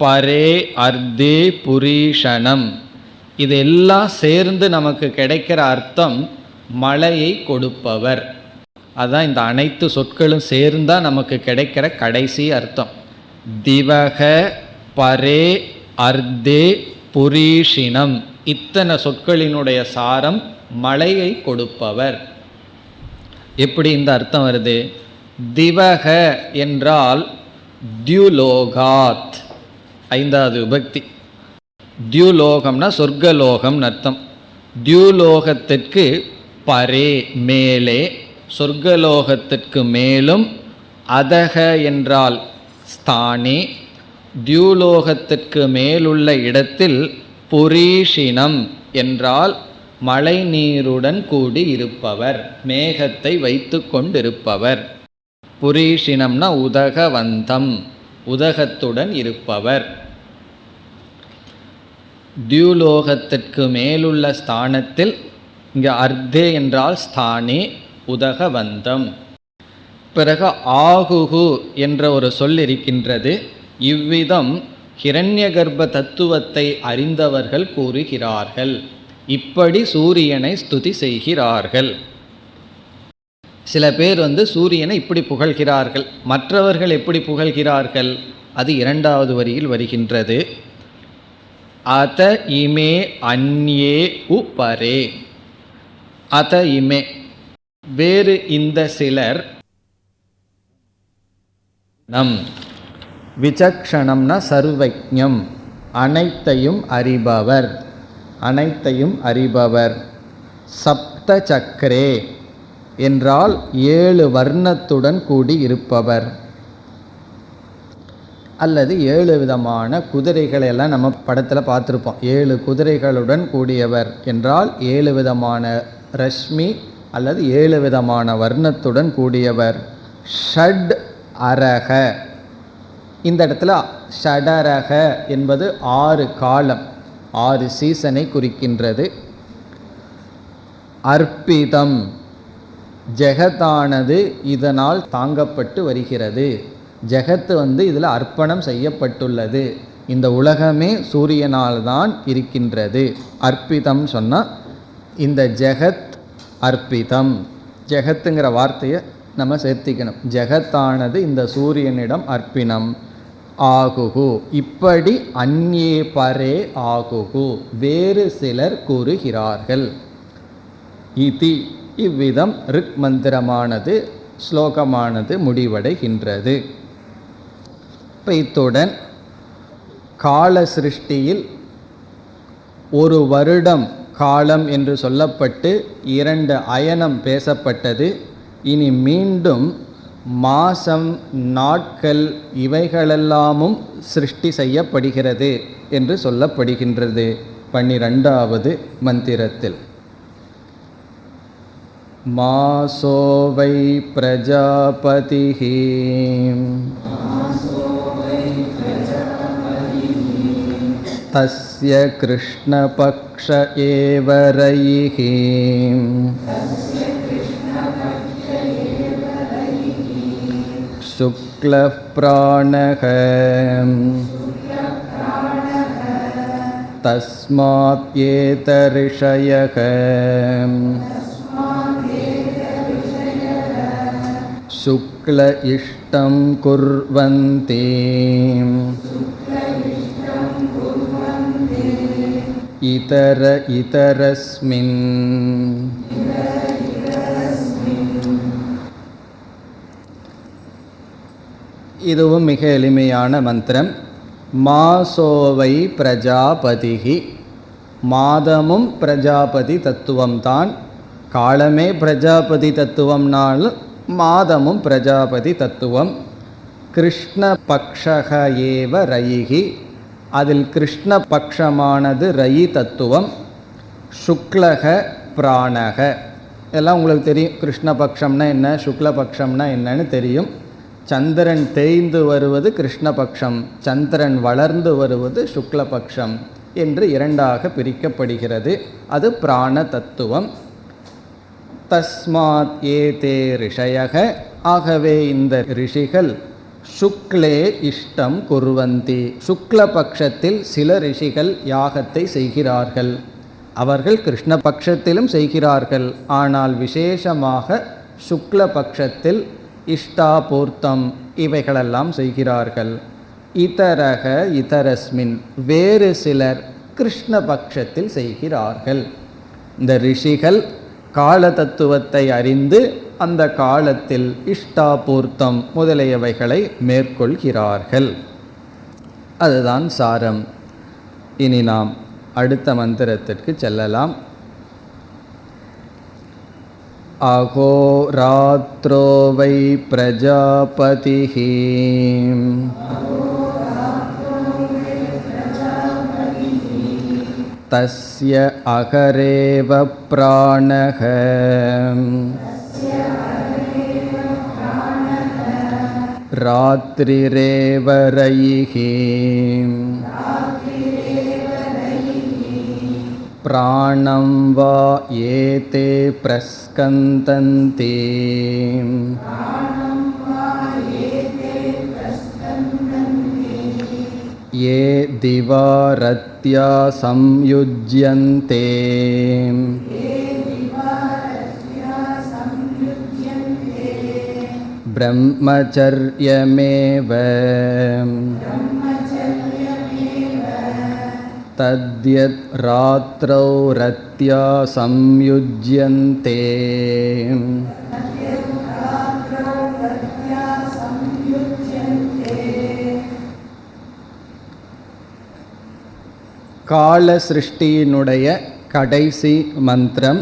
பரே அர்த்தே புரீஷணம். இதெல்லாம் சேர்ந்து நமக்கு கிடைக்கிற அர்த்தம் மழையை கொடுப்பவர். அதான் இந்த அனைத்து சொற்களும் சேர்ந்தால் நமக்கு கிடைக்கிற கடைசி அர்த்தம். திவக பரே அர்த்தே புரீஷினம். இத்தனை சொற்களினுடைய சாரம் மழையை கொடுப்பவர். எப்படி இந்த அர்த்தம் வருது? திவக என்றால் தியுலோகாத், 5வது விபக்தி. தியுலோகம்னா சொர்க்கலோகம் அர்த்தம். தியுலோகத்திற்கு பரே மேலே, சொர்க்கலோகத்திற்கு மேலும். அதக என்றால் ஸ்தானே, தியுலோகத்திற்கு மேலுள்ள இடத்தில். புரீஷினம் என்றால் மழை நீருடன் கூடி இருப்பவர், மேகத்தை வைத்து கொண்டிருப்பவர். புரீஷினம்னா உதகவந்தம், உதகத்துடன் இருப்பவர். தியூலோகத்திற்கு மேலுள்ள ஸ்தானத்தில், இங்கே அர்த்தே என்றால் ஸ்தானே, உதகவந்தம். பிறகு ஆகுகு என்ற ஒரு சொல் இருக்கின்றது. இவ்விதம் ஹிரண்யகர்ப்ப தத்துவத்தை அறிந்தவர்கள் கூறுகிறார்கள். இப்படி சூரியனை ஸ்துதி செய்கிறார்கள். சில பேர் சூரியனை இப்படி புகழ்கிறார்கள். மற்றவர்கள் எப்படி புகழ்கிறார்கள்? அது இரண்டாவது வரியில் வருகின்றது. அத இமே அந்யே உபரே. அத இமே, வேறு இந்த சிலர். விசக்ஷணம்னா சர்வஜ்ஞம், அனைத்தையும் அறிபவர், அனைத்தையும் அறிபவர். சப்த சக்கரே என்றால் 7 வர்ணத்துடன் கூடி இருப்பவர், அல்லது 7 விதமான குதிரைகளை எல்லாம் நம்ம படத்தில் பார்த்துருப்போம். 7 குதிரைகளுடன் கூடியவர் என்றால் 7 விதமான ரஷ்மி அல்லது 7 விதமான வர்ணத்துடன் கூடியவர். ஷட் அரக, இந்த இடத்துல ஷடரக என்பது 6 காலம், 6 சீசனை குறிக்கின்றது. அர்ப்பிதம், ஜெகத்தானது இதனால் தாங்கப்பட்டு வருகிறது. ஜெகத்து இதில் அர்ப்பணம் செய்யப்பட்டுள்ளது. இந்த உலகமே சூரியனால் தான் இருக்கின்றது. அர்ப்பிதம் சொன்னால் இந்த ஜெகத் அர்ப்பிதம், ஜெகத்துங்கிற வார்த்தையை நம்ம சேர்த்திக்கணும். ஜெகத்தானது இந்த சூரியனிடம் அர்ப்பிணம். ஆகுகு, இப்படி அந்யே பரே ஆகுகு, வேறு சிலர் கூறுகிறார்கள். இதி, இவ்விதம் ரிக் மந்திரமானது, ஸ்லோகமானது முடிவடைகின்றது. இப்போ இத்துடன் கால சிருஷ்டியில் ஒரு வருடம் காலம் என்று சொல்லப்பட்டு 2 அயனம் பேசப்பட்டது. இனி மீண்டும் மாசம், நாட்கள் இவைகளெல்லாமும் சிருஷ்டி செய்யப்படுகிறது என்று சொல்லப்படுகின்றது 12வது மந்திரத்தில். மாசோவை பிரஜாபதிஹி தஸ்ய கிருஷ்ணபக்ஷ ஏவ ரயிஹி சுக்லः பிராணக தஸ்மாத் ஏதரிஷயக சுக்ல இஷ்டம் குர்வந்தி இதர இதரஸ்மின். இதுவும் மிக எளிமையான மந்திரம். மாசோவை பிரஜாபதிஹி, மாதமும் பிரஜாபதி தத்துவம்தான். காலமே பிரஜாபதி தத்துவம்னாலும் மாதமும் பிரஜாபதி தத்துவம். கிருஷ்ண பக்ஷக ஏவ ரயிஹி, அதில் கிருஷ்ண பக்ஷமானது ரயி தத்துவம். சுக்லக பிராணக, எல்லாம் உங்களுக்கு தெரியும். கிருஷ்ணபக்ஷம்னா என்ன, சுக்லபக்ஷம்னா என்னன்னு தெரியும். சந்திரன் தேய்ந்து வருவது கிருஷ்ணபக்ஷம், சந்திரன் வளர்ந்து வருவது சுக்லபக்ஷம் என்று 2ஆக பிரிக்கப்படுகிறது. அது பிராண தத்துவம். தஸ்மாத் ஏதே ரிஷயக, ஆகவே இந்த ரிஷிகள் சுக்லே இஷ்டம் குர்வந்தி, சுக்லபக்ஷத்தில் சில ரிஷிகள் யாகத்தை செய்கிறார்கள். அவர்கள் கிருஷ்ணபக்ஷத்திலும் செய்கிறார்கள், ஆனால் விசேஷமாக சுக்லபக்ஷத்தில் இஷ்டாபூர்த்தம் இவைகளெல்லாம் செய்கிறார்கள். இதரக இதரஸ்மின், வேறு சிலர் கிருஷ்ணபக்ஷத்தில் செய்கிறார்கள். இந்த ரிஷிகள் கால தத்துவத்தை அறிந்து அந்த காலத்தில் இஷ்டாபூர்த்தம் முதலியவைகளை மேற்கொள்கிறார்கள். அதுதான் சாரம். இனி நாம் அடுத்த மந்திரத்திற்கு செல்லலாம். அகோராத்ரோ வை பிரஜாபதிஹி தஸ்ய அகரேவ பிராணஹ ராத்ரிரேவ ரயிஹி பிராணம் வா ஏதே பிரஸ்கந்தந்தி ये दिवारत्या संयुज्यन्ते ब्रह्मचर्यमेव तद्यत् रात्रौ रत्या संयुज्यन्ते கால சிருஷ்டியினுடைய கடைசி மந்திரம்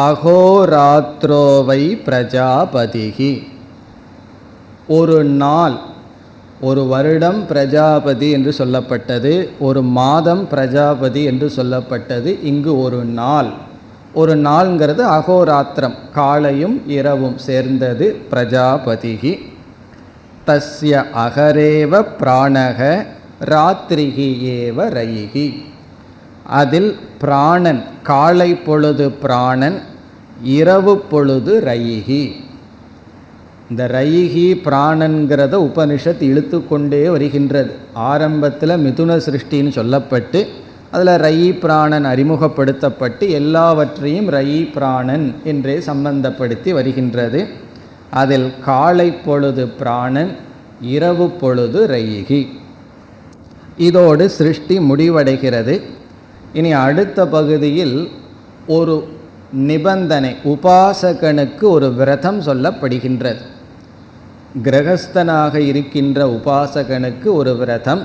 அகோராத்ரோவை பிரஜாபதிஹி. ஒரு நாள், ஒரு வருடம் பிரஜாபதி என்று சொல்லப்பட்டது, ஒரு மாதம் பிரஜாபதி என்று சொல்லப்பட்டது. இங்கு ஒரு நாள், ஒரு நாள்ங்கிறது அகோராத்திரம், காலையும் இரவும் சேர்ந்தது. பிரஜாபதிஹி தஸ்ய அகரேவ பிராணக ராத்திரிகி ஏவ ரயிகி. அதில் பிராணன், காலை பொழுது பிராணன், இரவு பொழுது ரயிகி. இந்த ரயிகி பிராணன்கிறத உபனிஷத் இழுத்து கொண்டே வருகின்றது. ஆரம்பத்தில் மிதுன சிருஷ்டின்னு சொல்லப்பட்டு அதில் ரயி பிராணன் அறிமுகப்படுத்தப்பட்டு எல்லாவற்றையும் ரயி பிராணன் என்றே சம்பந்தப்படுத்தி வருகின்றது. அதில் காலை பொழுது பிராணன், இரவு பொழுது ரயிகி. இதோடு சிருஷ்டி முடிவடைகிறது. இனி அடுத்த பகுதியில் ஒரு நிபந்தனை, உபாசகனுக்கு ஒரு விரதம் சொல்லப்படுகின்றது. கிரகஸ்தனாக இருக்கின்ற உபாசகனுக்கு ஒரு விரதம்.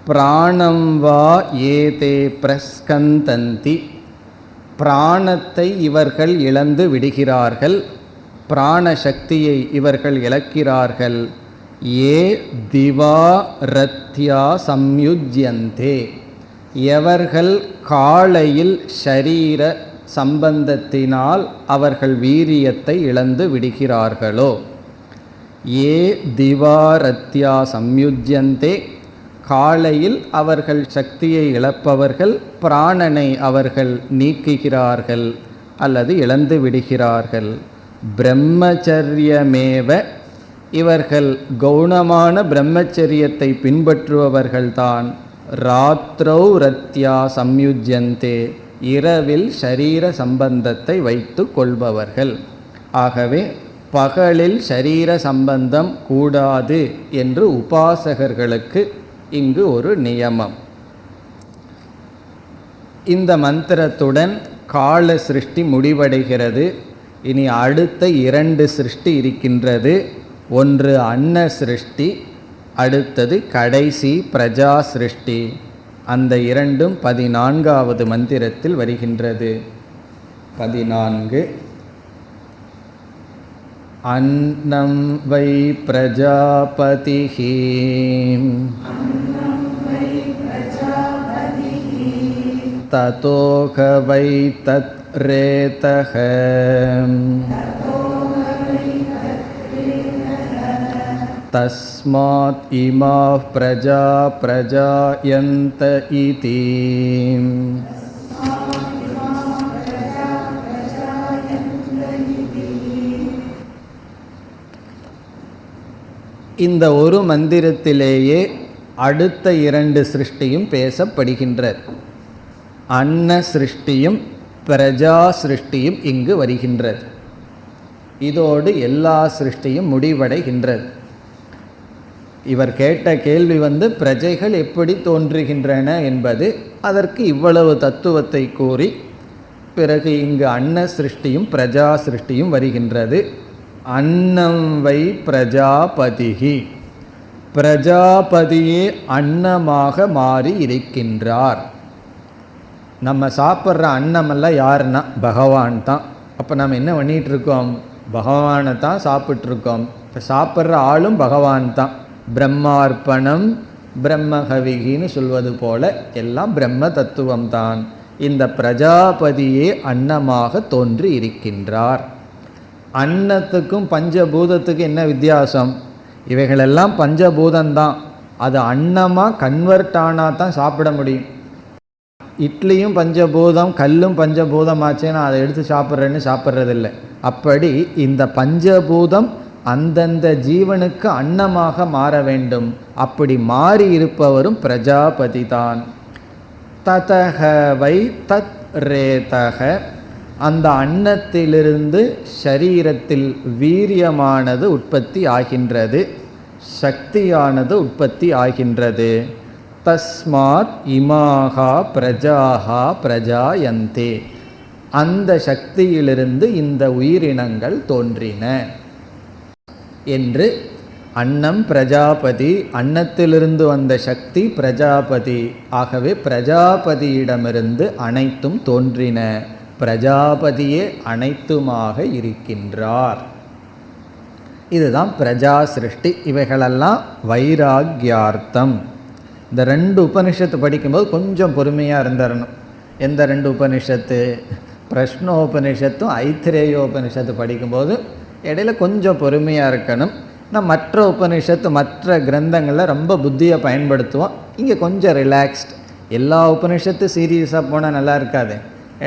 பிராணம் வா ஏதே பிரஸ்கந்தந்தி. பிராணத்தை இவர்கள் இழந்து விடுகிறார்கள், பிராண சக்தியை இவர்கள் இழக்கிறார்கள். ஏ திவா ரத்யா சம்யுஜ்யந்தே. எவர்கள் காலையில் ஷரீர சம்பந்தத்தினால் அவர்கள் வீரியத்தை இழந்து விடுகிறார்களோ. ஏ திவா ரத்யா சம்யுஜ்யந்தே. காலையில் அவர்கள் சக்தியை இழப்பவர்கள், பிராணனை அவர்கள் நீக்குகிறார்கள் அல்லது இழந்து விடுகிறார்கள். பிரம்மச்சரியமேவ. இவர்கள் கௌணமான பிரம்மச்சரியத்தை பின்பற்றுபவர்கள்தான். ராத்ரௌ ரத்யா சம்யுஜ்யந்தே. இரவில் ஷரீர சம்பந்தத்தை வைத்து கொள்பவர்கள். ஆகவே பகலில் ஷரீர சம்பந்தம் கூடாது என்று உபாசகர்களுக்கு இங்கு ஒரு நியமம். இந்த மந்திரத்துடன் கால சிருஷ்டி முடிவடைகிறது. இனி அடுத்த 2 சிருஷ்டி இருக்கின்றது. ஒன்று அன்ன சிருஷ்டி, அடுத்தது கடைசி பிரஜா சிருஷ்டி. அந்த இரண்டும் 14வது மந்திரத்தில் வருகின்றது. 14. அன்னம் வை பிரஜாபதிஹி ததோக வை தத் ரேதஹ தஸ்மாத் இமாः பிரஜா பிரஜாயந்த இதி. இந்த ஒரு மந்திரத்திலேயே அடுத்த 2 சிருஷ்டியும் பேசப்படுகின்றது. அன்ன சிருஷ்டியும் பிரஜா சிருஷ்டியும் இங்கு வருகின்றது. இதோடு எல்லா சிருஷ்டியும் முடிவடைகின்றது. இவர் கேட்ட கேள்வி பிரஜைகள் எப்படி தோன்றுகின்றன என்பது. அதற்கு இவ்வளவு தத்துவத்தை கூறி பிறகு இங்கு அன்ன சிருஷ்டியும் பிரஜா சிருஷ்டியும் வருகின்றது. அன்னம் வை பிரஜாபதிஹி. பிரஜாபதியே அன்னமாக மாறி இருக்கின்றார். நம்ம சாப்பிட்ற அன்னமெல்லாம் யாருன்னா பகவான் தான். அப்போ நம்ம என்ன பண்ணிகிட்ருக்கோம்? பகவானை தான் சாப்பிட்ருக்கோம். இப்போ சாப்பிட்ற ஆளும் பகவான் தான். பிரம்மார்ப்பணம் பிரம்மஹவிகின்னு சொல்வது போல எல்லாம் பிரம்ம தத்துவம்தான். இந்த பிரஜாபதியே அன்னமாக தோன்றி இருக்கின்றார். அன்னத்துக்கும் பஞ்சபூதத்துக்கும் என்ன வித்தியாசம்? இவைகளெல்லாம் பஞ்சபூதம்தான். அது அன்னமாக கன்வெர்ட் ஆனால் தான் சாப்பிட முடியும். இட்லியும் பஞ்சபூதம், கல்லும் பஞ்சபூதம் ஆச்சுன்னா அதை எடுத்து சாப்பிட்றேன்னு சாப்பிட்றதில்லை. அப்படி இந்த பஞ்சபூதம் அந்தந்த ஜீவனுக்கு அன்னமாக மாற வேண்டும். அப்படி மாறி இருப்பவரும் பிரஜாபதி தான். ததக வை தத் ரேதக, அந்த அன்னத்திலிருந்து ஷரீரத்தில் வீரியமானது உற்பத்தி ஆகின்றது, சக்தியானது உற்பத்தி ஆகின்றது. தஸ்மாத் இமாகா பிரஜாஹா பிரஜாயந்தே, அந்த சக்தியிலிருந்து இந்த உயிரினங்கள் தோன்றின என்று. அன்னம் பிரஜாபதி, அன்னத்திலிருந்து வந்த சக்தி பிரஜாபதி. ஆகவே பிரஜாபதியிடமிருந்து அனைத்தும் தோன்றின. பிரஜாபதியே அனைத்துமாக இருக்கின்றார். இதுதான் பிரஜா சிருஷ்டி. இவைகளெல்லாம் வைராக்கியார்த்தம். இந்த ரெண்டு உபனிஷத்து படிக்கும்போது கொஞ்சம் பொறுமையாக இருந்துடணும். எந்த ரெண்டு உபனிஷத்து? பிரஷ்னோபனிஷத்தும் ஐத்திரேயோபனிஷத்து படிக்கும்போது இடையில கொஞ்சம் பொறுமையாக இருக்கணும். நான் மற்ற உபனிஷத்து மற்ற கிரந்தங்களில் ரொம்ப புத்தியை பயன்படுத்துவோம். இங்கே கொஞ்சம் ரிலாக்ஸ்ட். எல்லா உபனிஷத்து சீரியஸாக போனால் நல்லா இருக்காது.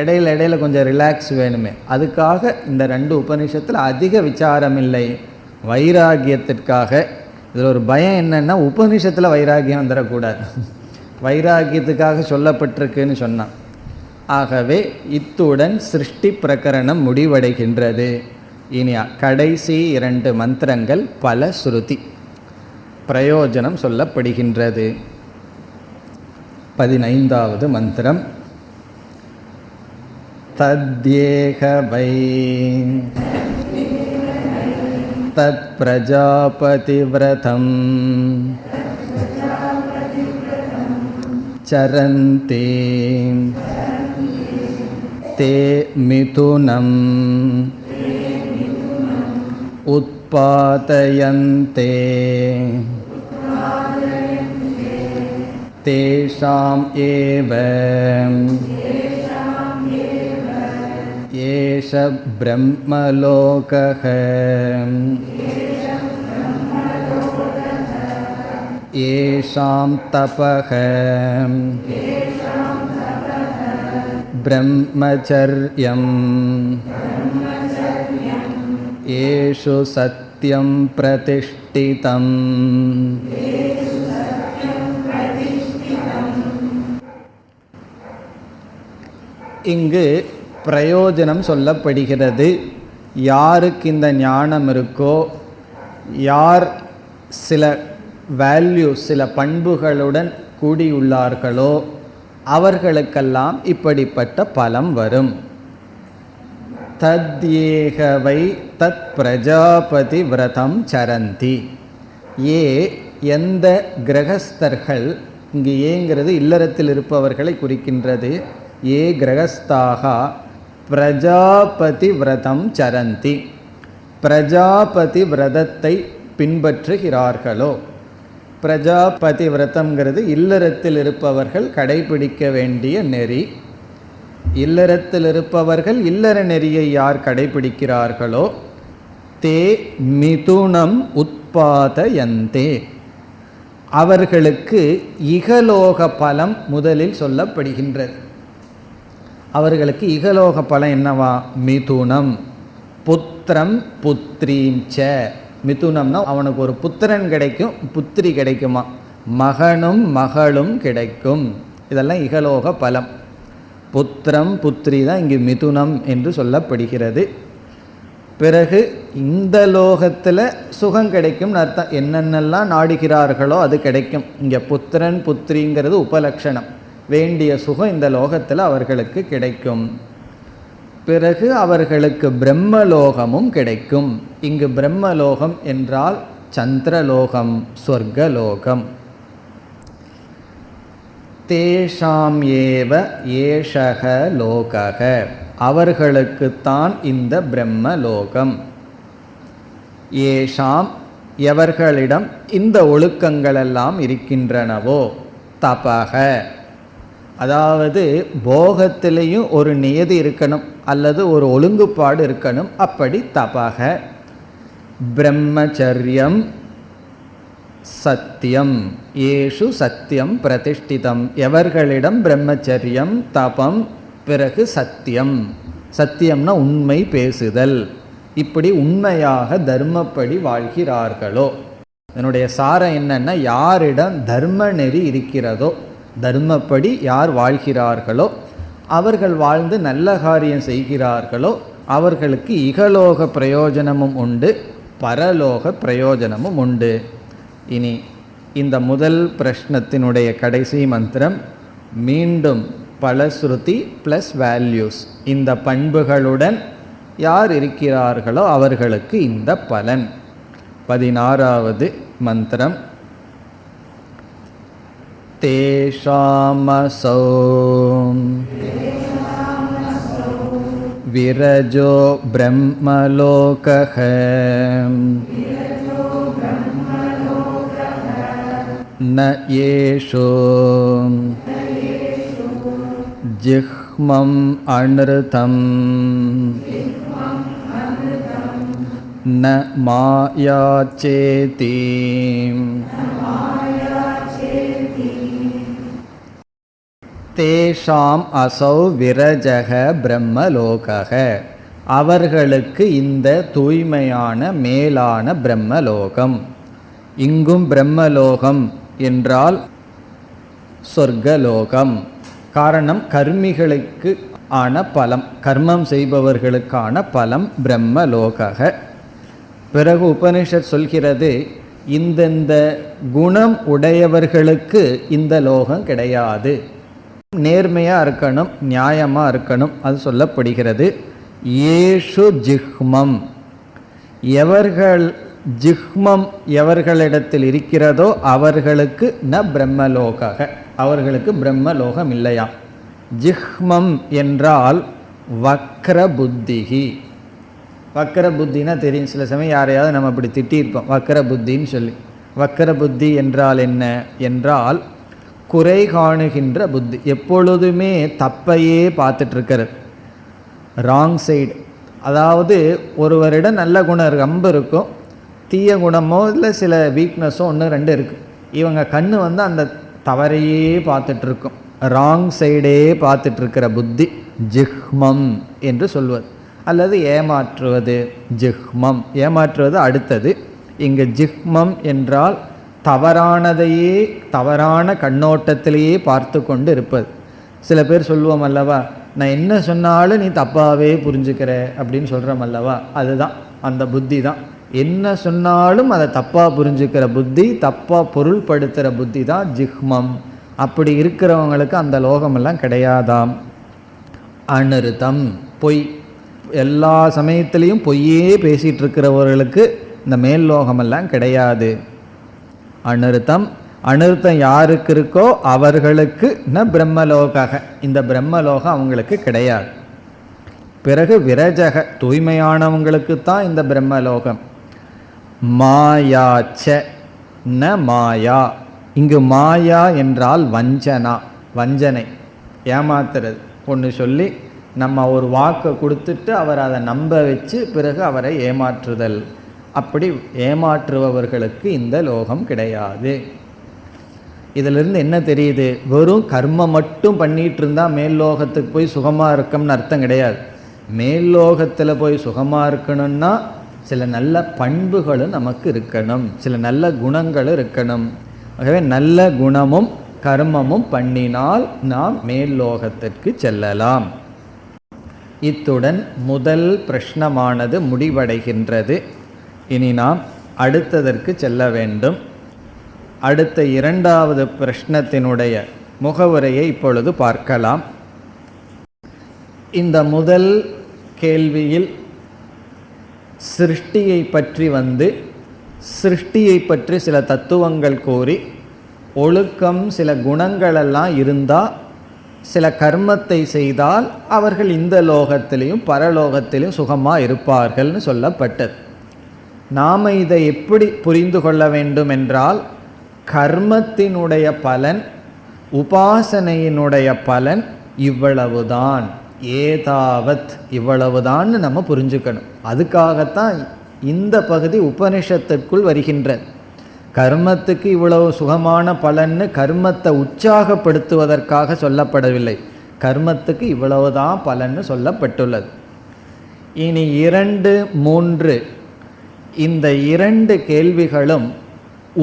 இடையில கொஞ்சம் ரிலாக்ஸ் வேணுமே. அதுக்காக இந்த ரெண்டு உபனிஷத்தில் அதிக விசாரம் இல்லை, வைராகியத்திற்காக. இதில் ஒரு பயம் என்னென்னா, உபனிஷத்தில் வைராகியம் வந்துடக்கூடாது. வைராகியத்துக்காக சொல்லப்பட்டிருக்குன்னு சொன்னான். ஆகவே இத்துடன் சிருஷ்டி பிரகரணம் முடிவடைகின்றது. இனி கடைசி 2 மந்திரங்கள் பல ஸ்ருதி பிரயோஜனம் சொல்லப்படுகின்றது. 15வது மந்திரம். தத்யேக வை தத் பிரஜாபதிவ்ரதம் சரந்தி தே மிதுனம் உத்பாதயந்தே தேஷாம் ஏவ ஏஷ பிரம்மலோகः ஏஷாம் தபः பிரம்மச்சர்யம் ஏஷு சத்யம் பிரதிஷ்டிதம். இங்கு பிரயோஜனம் சொல்லப்படுகிறது. யாருக்கு இந்த ஞானம் இருக்கோ, யார் சில வேல்யூ சில பண்புகளுடன் கூடியுள்ளார்களோ அவர்களுக்கெல்லாம் இப்படிப்பட்ட பலம் வரும். தத்யேகவை தத் பிரஜாபதி விரதம் சரந்தி. எந்த கிரகஸ்தர்கள், இங்கு ஏங்கிறது இல்லறத்தில் இருப்பவர்களை குறிக்கின்றது. கிரகஸ்தாக பிரஜாபதி விரதம் சரந்தி, பிரஜாபதி விரதத்தை பின்பற்றுகிறார்களோ. பிரஜாபதி விரதம்ங்கிறது இல்லறத்தில் இருப்பவர்கள் கடைபிடிக்க வேண்டிய நெறி. இல்லறத்தில் இருப்பவர்கள் இல்லற நெறியை யார் கடைபிடிக்கிறார்களோ தே மிதுனம் உத்பாதயந்தே, அவர்களுக்கு இகலோக பலம் முதலில் சொல்லப்படுகின்றது. அவர்களுக்கு இகலோக பலம் என்னவா? மிதுனம் புத்திரம் புத்ரீஞ்ச. மிதுனம்னா அவனுக்கு ஒரு புத்திரன் கிடைக்கும், புத்திரி கிடைக்குமா, மகனும் மகளும் கிடைக்கும். இதெல்லாம் இகலோக பலம். புத்திரம் புத்திரி தான் இங்கு மிதுனம் என்று சொல்லப்படுகிறது. பிறகு இந்த லோகத்தில் சுகம் கிடைக்கும்னு அர்த்தம். என்னென்னலாம் நாடுகிறார்களோ அது கிடைக்கும். இங்கே புத்திரன் புத்திரிங்கிறது உபலட்சணம். வேண்டிய சுகம் இந்த லோகத்தில் அவர்களுக்கு கிடைக்கும். பிறகு அவர்களுக்கு பிரம்மலோகமும் கிடைக்கும். இங்கு பிரம்மலோகம் என்றால் சந்திரலோகம், சொர்க்கலோகம். தேஷாம் ஏவ ஏஷக லோகக, அவர்களுக்குத்தான் இந்த பிரம்மலோகம். ஏஷாம் எவர்களிடம் இந்த ஒழுக்கங்களெல்லாம் இருக்கின்றனவோ தபக, அதாவது போகத்திலையும் ஒரு நியதி இருக்கணும் அல்லது ஒரு ஒழுங்குபாடு இருக்கணும், அப்படி தபக. பிரம்மச்சரியம் சத்தியம், ஏஷு சத்தியம் பிரதிஷ்டிதம், எவர்களிடம் பிரம்மச்சரியம் தபம் பிறகு சத்தியம், சத்தியம்னா உண்மை பேசுதல், இப்படி உண்மையாக தர்மப்படி வாழ்கிறார்களோ. இதனுடைய சாரம் என்னன்னா, யாரிடம் தர்ம நெறி இருக்கிறதோ, தர்மப்படி யார் வாழ்கிறார்களோ, அவர்கள் வாழ்ந்து நல்ல காரியம் செய்கிறார்களோ, அவர்களுக்கு இகலோக பிரயோஜனமும் உண்டு, பரலோக பிரயோஜனமும் உண்டு. இனி இந்த முதல் பிரஷ்னத்தினுடைய கடைசி மந்திரம் மீண்டும் பலஸ்ருதி ப்ளஸ் வேல்யூஸ், இந்த பண்புகளுடன் யார் இருக்கிறார்களோ அவர்களுக்கு இந்த பலன். 16வது மந்திரம். தேஷாமசோ விரஜோ பிரம்மலோகஹ ந ஏஷோ ஜிஹ்மம் அன்ருதம் ந மாயாச்சேதி. தேஷாம் அசௌ விரஜக பிரம்மலோகக, அவர்களுக்கு இந்த தூய்மையான மேலான பிரம்மலோகம். இங்கும் பிரம்மலோகம் என்றால் சொர்க்கலோகம். காரணம், கர்மிகளுக்கு ஆன பலம், கர்மம் செய்பவர்களுக்கான பலம் பிரம்மலோகக. பிறகு உபனிஷத் சொல்கிறது, இந்தந்த குணம் உடையவர்களுக்கு இந்த லோகம் கிடையாது. நேர்மையாக இருக்கணும், நியாயமாக இருக்கணும், அது சொல்லப்படுகிறது. ஏஷு ஜிஹ்மம், எவர்கள் ஜிஹ்மம் எவர்களிடத்தில் இருக்கிறதோ அவர்களுக்கு ந பிரம்மலோக, அவர்களுக்கு பிரம்மலோகம் இல்லையாம். ஜிஹ்மம் என்றால் வக்ர புத்திகி. வக்ர புத்தினா தெரியும், சில சமயம் யாரையாவது நம்ம அப்படி திட்டியிருப்போம் வக்ர புத்தின்னு சொல்லி. வக்ர புத்தி என்றால் என்ன என்றால் குறை காணுகின்ற புத்தி, எப்பொழுதுமே தப்பையே பார்த்துட்ருக்கிறது, ராங் சைடு. அதாவது ஒருவரிடம் நல்ல குணம் ரொம்ப இருக்கும், தீய குணமோ இல்லை சில வீக்னஸோ ஒன்று ரெண்டு இருக்குது, இவங்க கண்ணு அந்த தவறையே பார்த்துட்ருக்கும், ராங் சைடே பார்த்துட்ருக்கிற புத்தி ஜிஹ்மம் என்று சொல்வது. அல்லது ஏமாற்றுவது ஜிஹ்மம், ஏமாற்றுவது அடுத்தது. இங்கு ஜிஹ்மம் என்றால் தவறானதையே தவறான கண்ணோட்டத்திலேயே பார்த்து கொண்டு இருப்பது. சில பேர் சொல்லுவோம் அல்லவா, நான் என்ன சொன்னாலும் நீ தப்பாகவே புரிஞ்சுக்கிற அப்படின்னு சொல்கிறோம் அல்லவா, அதுதான் அந்த புத்தி தான். என்ன சொன்னாலும் அதை தப்பாக புரிஞ்சுக்கிற புத்தி, தப்பாக பொருள்படுத்துகிற புத்தி தான் ஜிஹ்மம். அப்படி இருக்கிறவங்களுக்கு அந்த லோகமெல்லாம் கிடையாதாம். அனிருத்தம், பொய், எல்லா சமயத்திலையும் பொய்யே பேசிகிட்டு இருக்கிறவர்களுக்கு இந்த மேல் லோகமெல்லாம் கிடையாது. அனிருத்தம், அனிருத்தம் யாருக்கு இருக்கோ அவர்களுக்கு ந பிரம்மலோக, இந்த பிரம்மலோகம் அவங்களுக்கு கிடையாது. பிறகு விரஜக, தூய்மையானவங்களுக்கு தான் இந்த பிரம்மலோகம். மாயாச்ச ந மாயா, இங்கு மாயா என்றால் வஞ்சனா, வஞ்சனை, ஏமாத்துறது. ஒன்று சொல்லி நம்ம ஒரு வாக்கை கொடுத்துட்டு அவர் அதை நம்ப வச்சு பிறகு அவரை ஏமாற்றுதல், அப்படி ஏமாற்றுபவர்களுக்கு இந்த லோகம் கிடையாது. இதிலிருந்து என்ன தெரியுது, வெறும் கர்மம் மட்டும் பண்ணிகிட்டு இருந்தால் மேல் லோகத்துக்கு போய் சுகமாக இருக்கணும்னு அர்த்தம் கிடையாது. மேல் லோகத்தில் போய் சுகமாக இருக்கணும்னா சில நல்ல பண்புகளும் நமக்கு இருக்கணும், சில நல்ல குணங்களும் இருக்கணும். ஆகவே நல்ல குணமும் கர்மமும் பண்ணினால் நாம் மேல் லோகத்திற்கு செல்லலாம். இத்துடன் முதல் பிரஷ்னமானது முடிவடைகின்றது. இனி நாம் அடுத்ததற்கு செல்ல வேண்டும். அடுத்த இரண்டாவது பிரஷ்னத்தினுடைய முகவுரையை இப்பொழுது பார்க்கலாம். இந்த முதல் கேள்வியில் சிருஷ்டியை பற்றி சிருஷ்டியை பற்றி சில தத்துவங்கள் கூறி, ஒழுக்கம் சில குணங்களெல்லாம் இருந்தால் சில கர்மத்தை செய்தால் அவர்கள் இந்த லோகத்திலையும் பரலோகத்திலையும் சுகமாக இருப்பார்கள்னு சொல்லப்பட்டது. நாம் இதை எப்படி புரிந்து கொள்ள வேண்டும் என்றால், கர்மத்தினுடைய பலன், உபாசனையினுடைய பலன் இவ்வளவுதான், ஏதாவத் இவ்வளவுதான் நம்ம புரிஞ்சுக்கணும். அதுக்காகத்தான் இந்த பகுதி உபனிஷத்திற்குள் வருகின்றது. கர்மத்துக்கு இவ்வளவு சுகமான பலன்னு கர்மத்தை உற்சாகப்படுத்துவதற்காக சொல்லப்படவில்லை, கர்மத்துக்கு இவ்வளவுதான் பலன்னு சொல்லப்பட்டுள்ளது. இனி 2, 3 இந்த 2 கேள்விகளும்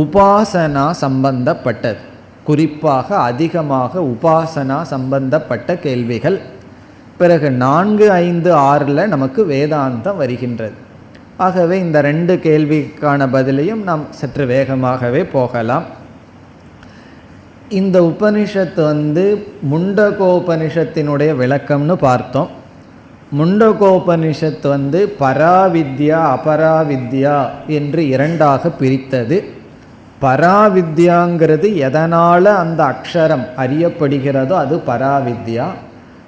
உபாசனா சம்பந்தப்பட்டது. குறிப்பாக அதிகமாக உபாசனா சம்பந்தப்பட்ட கேள்விகள். பிறகு 4, 5, 6 நமக்கு வேதாந்தம் வருகின்றது. ஆகவே இந்த 2 கேள்விக்கான பதிலையும் நாம் சற்று வேகமாகவே போகலாம். இந்த உபனிஷத்து முண்டகோபனிஷத்தினுடைய விளக்கம்னு பார்த்தோம். முண்டகோபனிஷத்து பராவித்யா அபராவித்யா என்று 2ஆக பிரித்தது. பராவித்யாங்கிறது எதனால் அந்த அக்ஷரம் அறியப்படுகிறதோ அது பராவித்யா,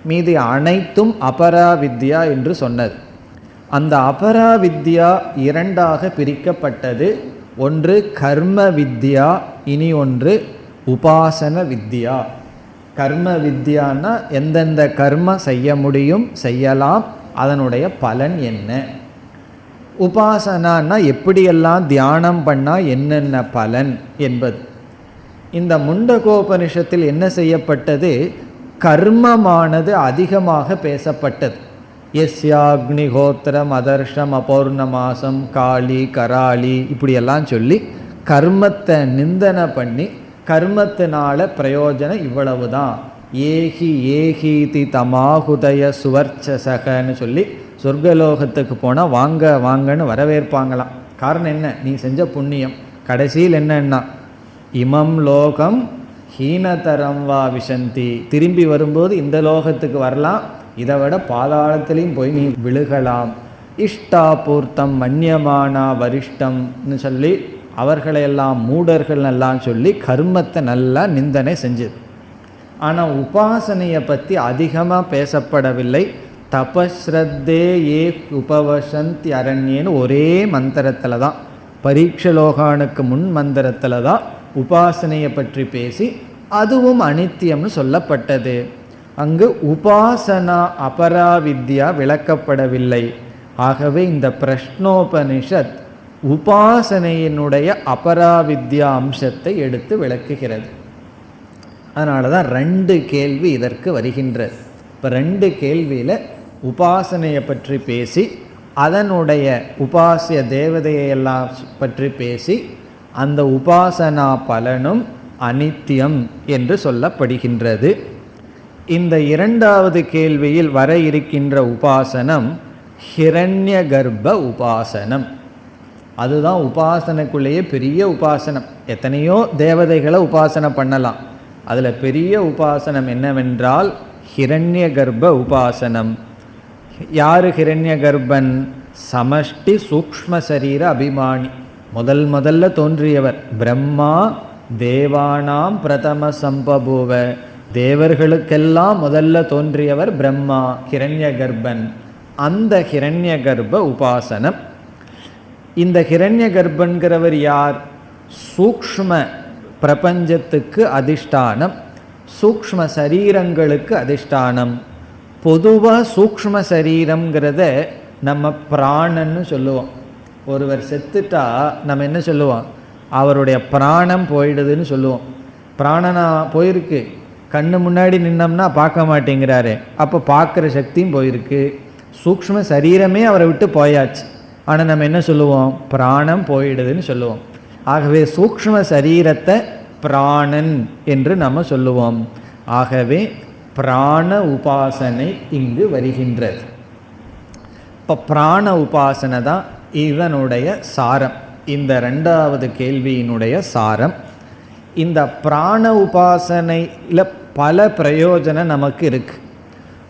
மீதி அனைத்தும் அபராவித்யா என்று சொன்னது. அந்த அபராவித்யா 2ஆக பிரிக்கப்பட்டது. ஒன்று கர்ம வித்யா, இனி ஒன்று உபாசன வித்யா. கர்ம வித்யான்னா எந்தெந்த கர்ம செய்ய முடியும், செய்யலாம், அதனுடைய பலன் என்ன. உபாசனான்னா எப்படியெல்லாம் தியானம் பண்ணால் என்னென்ன பலன் என்பது. இந்த முண்டகோபனிஷத்தில் என்ன செய்யப்பட்டது, கர்மமானது அதிகமாக பேசப்பட்டது. யஸ்யாக்னிஹோத்திரம் அதர்ஷம் அபௌர்ணமாசம் காளி கராளி இப்படியெல்லாம் சொல்லி கர்மத்தை நிந்தனை பண்ணி, கர்மத்தினால பிரயோஜனம் இவ்வளவுதான், ஏஹி ஏஹீதி தமாஹுதய சுவர்ச்சசகன்னு சொல்லி சொர்க்கலோகத்துக்கு போனால் வாங்க வாங்கன்னு வரவேற்பாங்களாம். காரணம் என்ன, நீ செஞ்ச புண்ணியம். கடைசியில் என்னன்னா இமம் லோகம் ஹீனதரம் வா விசந்தி, திரும்பி வரும்போது இந்த லோகத்துக்கு வரலாம், இதை விட பாதாளத்திலையும் போய் நீ விழுகலாம். இஷ்டாபூர்த்தம் மன்யமானா வரிஷ்டம்னு சொல்லி அவர்களையெல்லாம் மூடர்கள் எல்லாம் சொல்லி கர்மத்தை நல்லா நிந்தனை செஞ்சது. ஆனால் உபாசனையை பற்றி அதிகமாக பேசப்படவில்லை. தபஸ்ரத்தே ஏ உபவசந்தி அரண்யேன்னு ஒரே மந்திரத்தில் தான், பரீட்சலோகானுக்கு முன் மந்திரத்தில் தான் உபாசனையை பற்றி பேசி அதுவும் அனித்தியம்னு சொல்லப்பட்டது. அங்கு உபாசனா அபராவித்யா விளக்கப்படவில்லை. ஆகவே இந்த பிரஷ்னோபனிஷத் உபாசனையினுடைய அபராவித்யா அம்சத்தை எடுத்து விளக்குகிறது. அதனால தான் 2 கேள்வி இதற்கு வருகின்றது. இப்போ 2 கேள்வியில் உபாசனையை பற்றி பேசி, அதனுடைய உபாசிய தேவதையெல்லாம் பற்றி பேசி, அந்த உபாசனா பலனும் அனித்தியம் என்று சொல்லப்படுகின்றது. இந்த 2வது கேள்வியில் வர இருக்கின்ற உபாசனம் ஹிரண்ய கர்ப்ப உபாசனம். அதுதான் உபாசனைக்குள்ளேயே பெரிய உபாசனம். எத்தனையோ தேவதைகளை உபாசனை பண்ணலாம், அதில் பெரிய உபாசனம் என்னவென்றால் ஹிரண்ய கர்ப்ப உபாசனம். யார் ஹிரண்ய கர்ப்பன்? சமஷ்டி சூக்ஷ்ம சரீர அபிமானி, முதல்ல தோன்றியவர் பிரம்மா. தேவானாம் பிரதம சம்பபூவ, தேவர்களுக்கெல்லாம் முதல்ல தோன்றியவர் பிரம்மா, ஹிரண்ய கர்ப்பன். அந்த ஹிரண்ய கர்ப்ப உபாசனம். இந்த ஹிரண்ய கர்ப்பன்கிறவர் யார்? சூக்ஷ்ம பிரபஞ்சத்துக்கு அதிஷ்டானம், சூக்ஷ்ம சரீரங்களுக்கு அதிஷ்டானம். பொதுவாக சூக்ஷ்ம சரீரங்கிறத நம்ம பிராணன்னு சொல்லுவோம். ஒருவர் செத்துட்டா நம்ம என்ன சொல்லுவோம்? அவருடைய பிராணம் போயிடுதுன்னு சொல்லுவோம். பிராணனா போயிருக்கு, கண்ணு முன்னாடி நின்னோம்னா பார்க்க மாட்டேங்கிறாரு, அப்போ பார்க்குற சக்தியும் போயிருக்கு. சூக்ஷ்ம சரீரமே அவரை விட்டு போயாச்சு, ஆனால் நம்ம என்ன சொல்லுவோம்? பிராணம் போயிடுதுன்னு சொல்லுவோம். ஆகவே சூக்ஷ்ம சரீரத்தை பிராணன் என்று நம்ம சொல்லுவோம். ஆகவே பிராண உபாசனை இங்கு வருகின்றது. இப்போ பிராண உபாசனை தான் இதனுடைய சாரம், இந்த 2வது கேள்வியினுடைய சாரம். இந்த பிராண உபாசனையில் பல பிரயோஜனம் நமக்கு இருக்கு.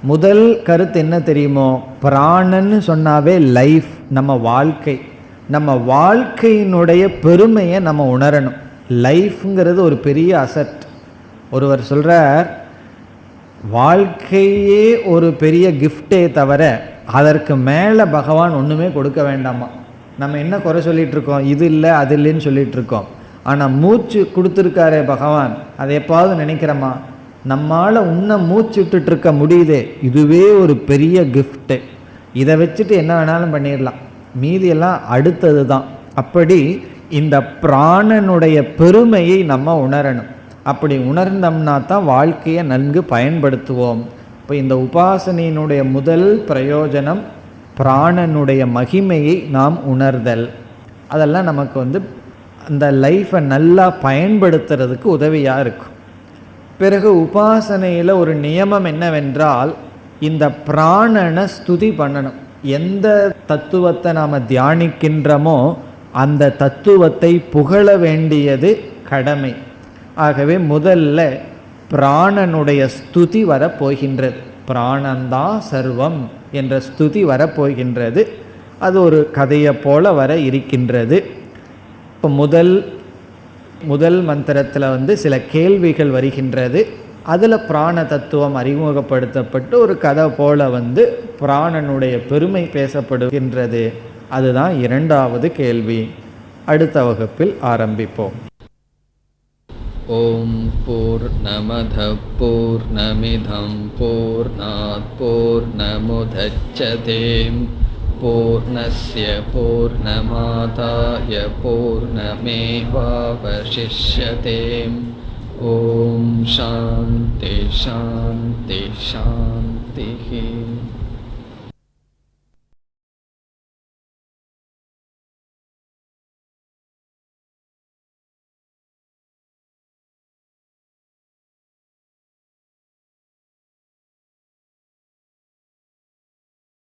முதல் கருத்து என்ன தெரியுமோ? பிராணன்னு சொன்னாவே லைஃப், நம்ம வாழ்க்கை. நம்ம வாழ்க்கையினுடைய பெருமையை நம்ம உணரணும். லைஃப்ங்கிறது ஒரு பெரிய அசட். ஒருவர் சொல்கிறார், வாழ்க்கையே ஒரு பெரிய கிஃப்டே தவிர அதற்கு மேலே பகவான் ஒன்றுமே கொடுக்க வேண்டாமா. நம்ம என்ன குறை சொல்லிகிட்டு இருக்கோம், இது இல்லை அது இல்லைன்னு சொல்லிகிட்டு இருக்கோம். ஆனால் மூச்சு கொடுத்துருக்காரே பகவான், அதை எப்பாவது நினைக்கிறோமா? நம்மால் இன்னும் மூச்சு விட்டுட்டு இருக்க முடியுதே, இதுவே ஒரு பெரிய கிஃப்ட்டு. இதை வச்சுட்டு என்ன வேணாலும் பண்ணிடலாம், மீதியெல்லாம் அடுத்தது தான். அப்படி இந்த பிராணனுடைய பெருமையை நம்ம உணரணும். அப்படி உணர்ந்தோம்னா தான் வாழ்க்கையை நன்கு பயன்படுத்துவோம். இப்போ இந்த உபாசனையினுடைய முதல் பிரயோஜனம் பிராணனுடைய மகிமையை நாம் உணர்தல். அதெல்லாம் நமக்கு அந்த லைஃப்பை நல்லா பயன்படுத்துறதுக்கு உதவியாக இருக்கும். பிறகு உபாசனையில் ஒரு நியமம் என்னவென்றால், இந்த பிராணனை ஸ்துதி பண்ணணும். எந்த தத்துவத்தை நாம் தியானிக்கின்றோமோ அந்த தத்துவத்தை புகழ வேண்டியது கடமை. ஆகவே முதல்ல பிராணனுடைய ஸ்துதி வரப்போகின்றது. பிராணந்தான் சர்வம் என்ற ஸ்துதி வரப்போகின்றது. அது ஒரு கதையை போல வர இருக்கின்றது. இப்போ முதல் மந்திரத்தில் சில கேள்விகள் வருகின்றது. அதில் பிராண தத்துவம் அறிமுகப்படுத்தப்பட்டு ஒரு கதை போல பிராணனுடைய பெருமை பேசப்படுகின்றது. அதுதான் இரண்டாவது கேள்வி. அடுத்த வகுப்பில் ஆரம்பிப்போம். ஓம் பூர்ணமத பூர்ணமிதம் பூர்ணாத் பூர்ணமுதச்யதே பூர்ணஸ்ய பூர்ணமாதாய பூர்ணமேவாவசிஷ்யதே. ஓம் சாந்தி சாந்தி சாந்தி.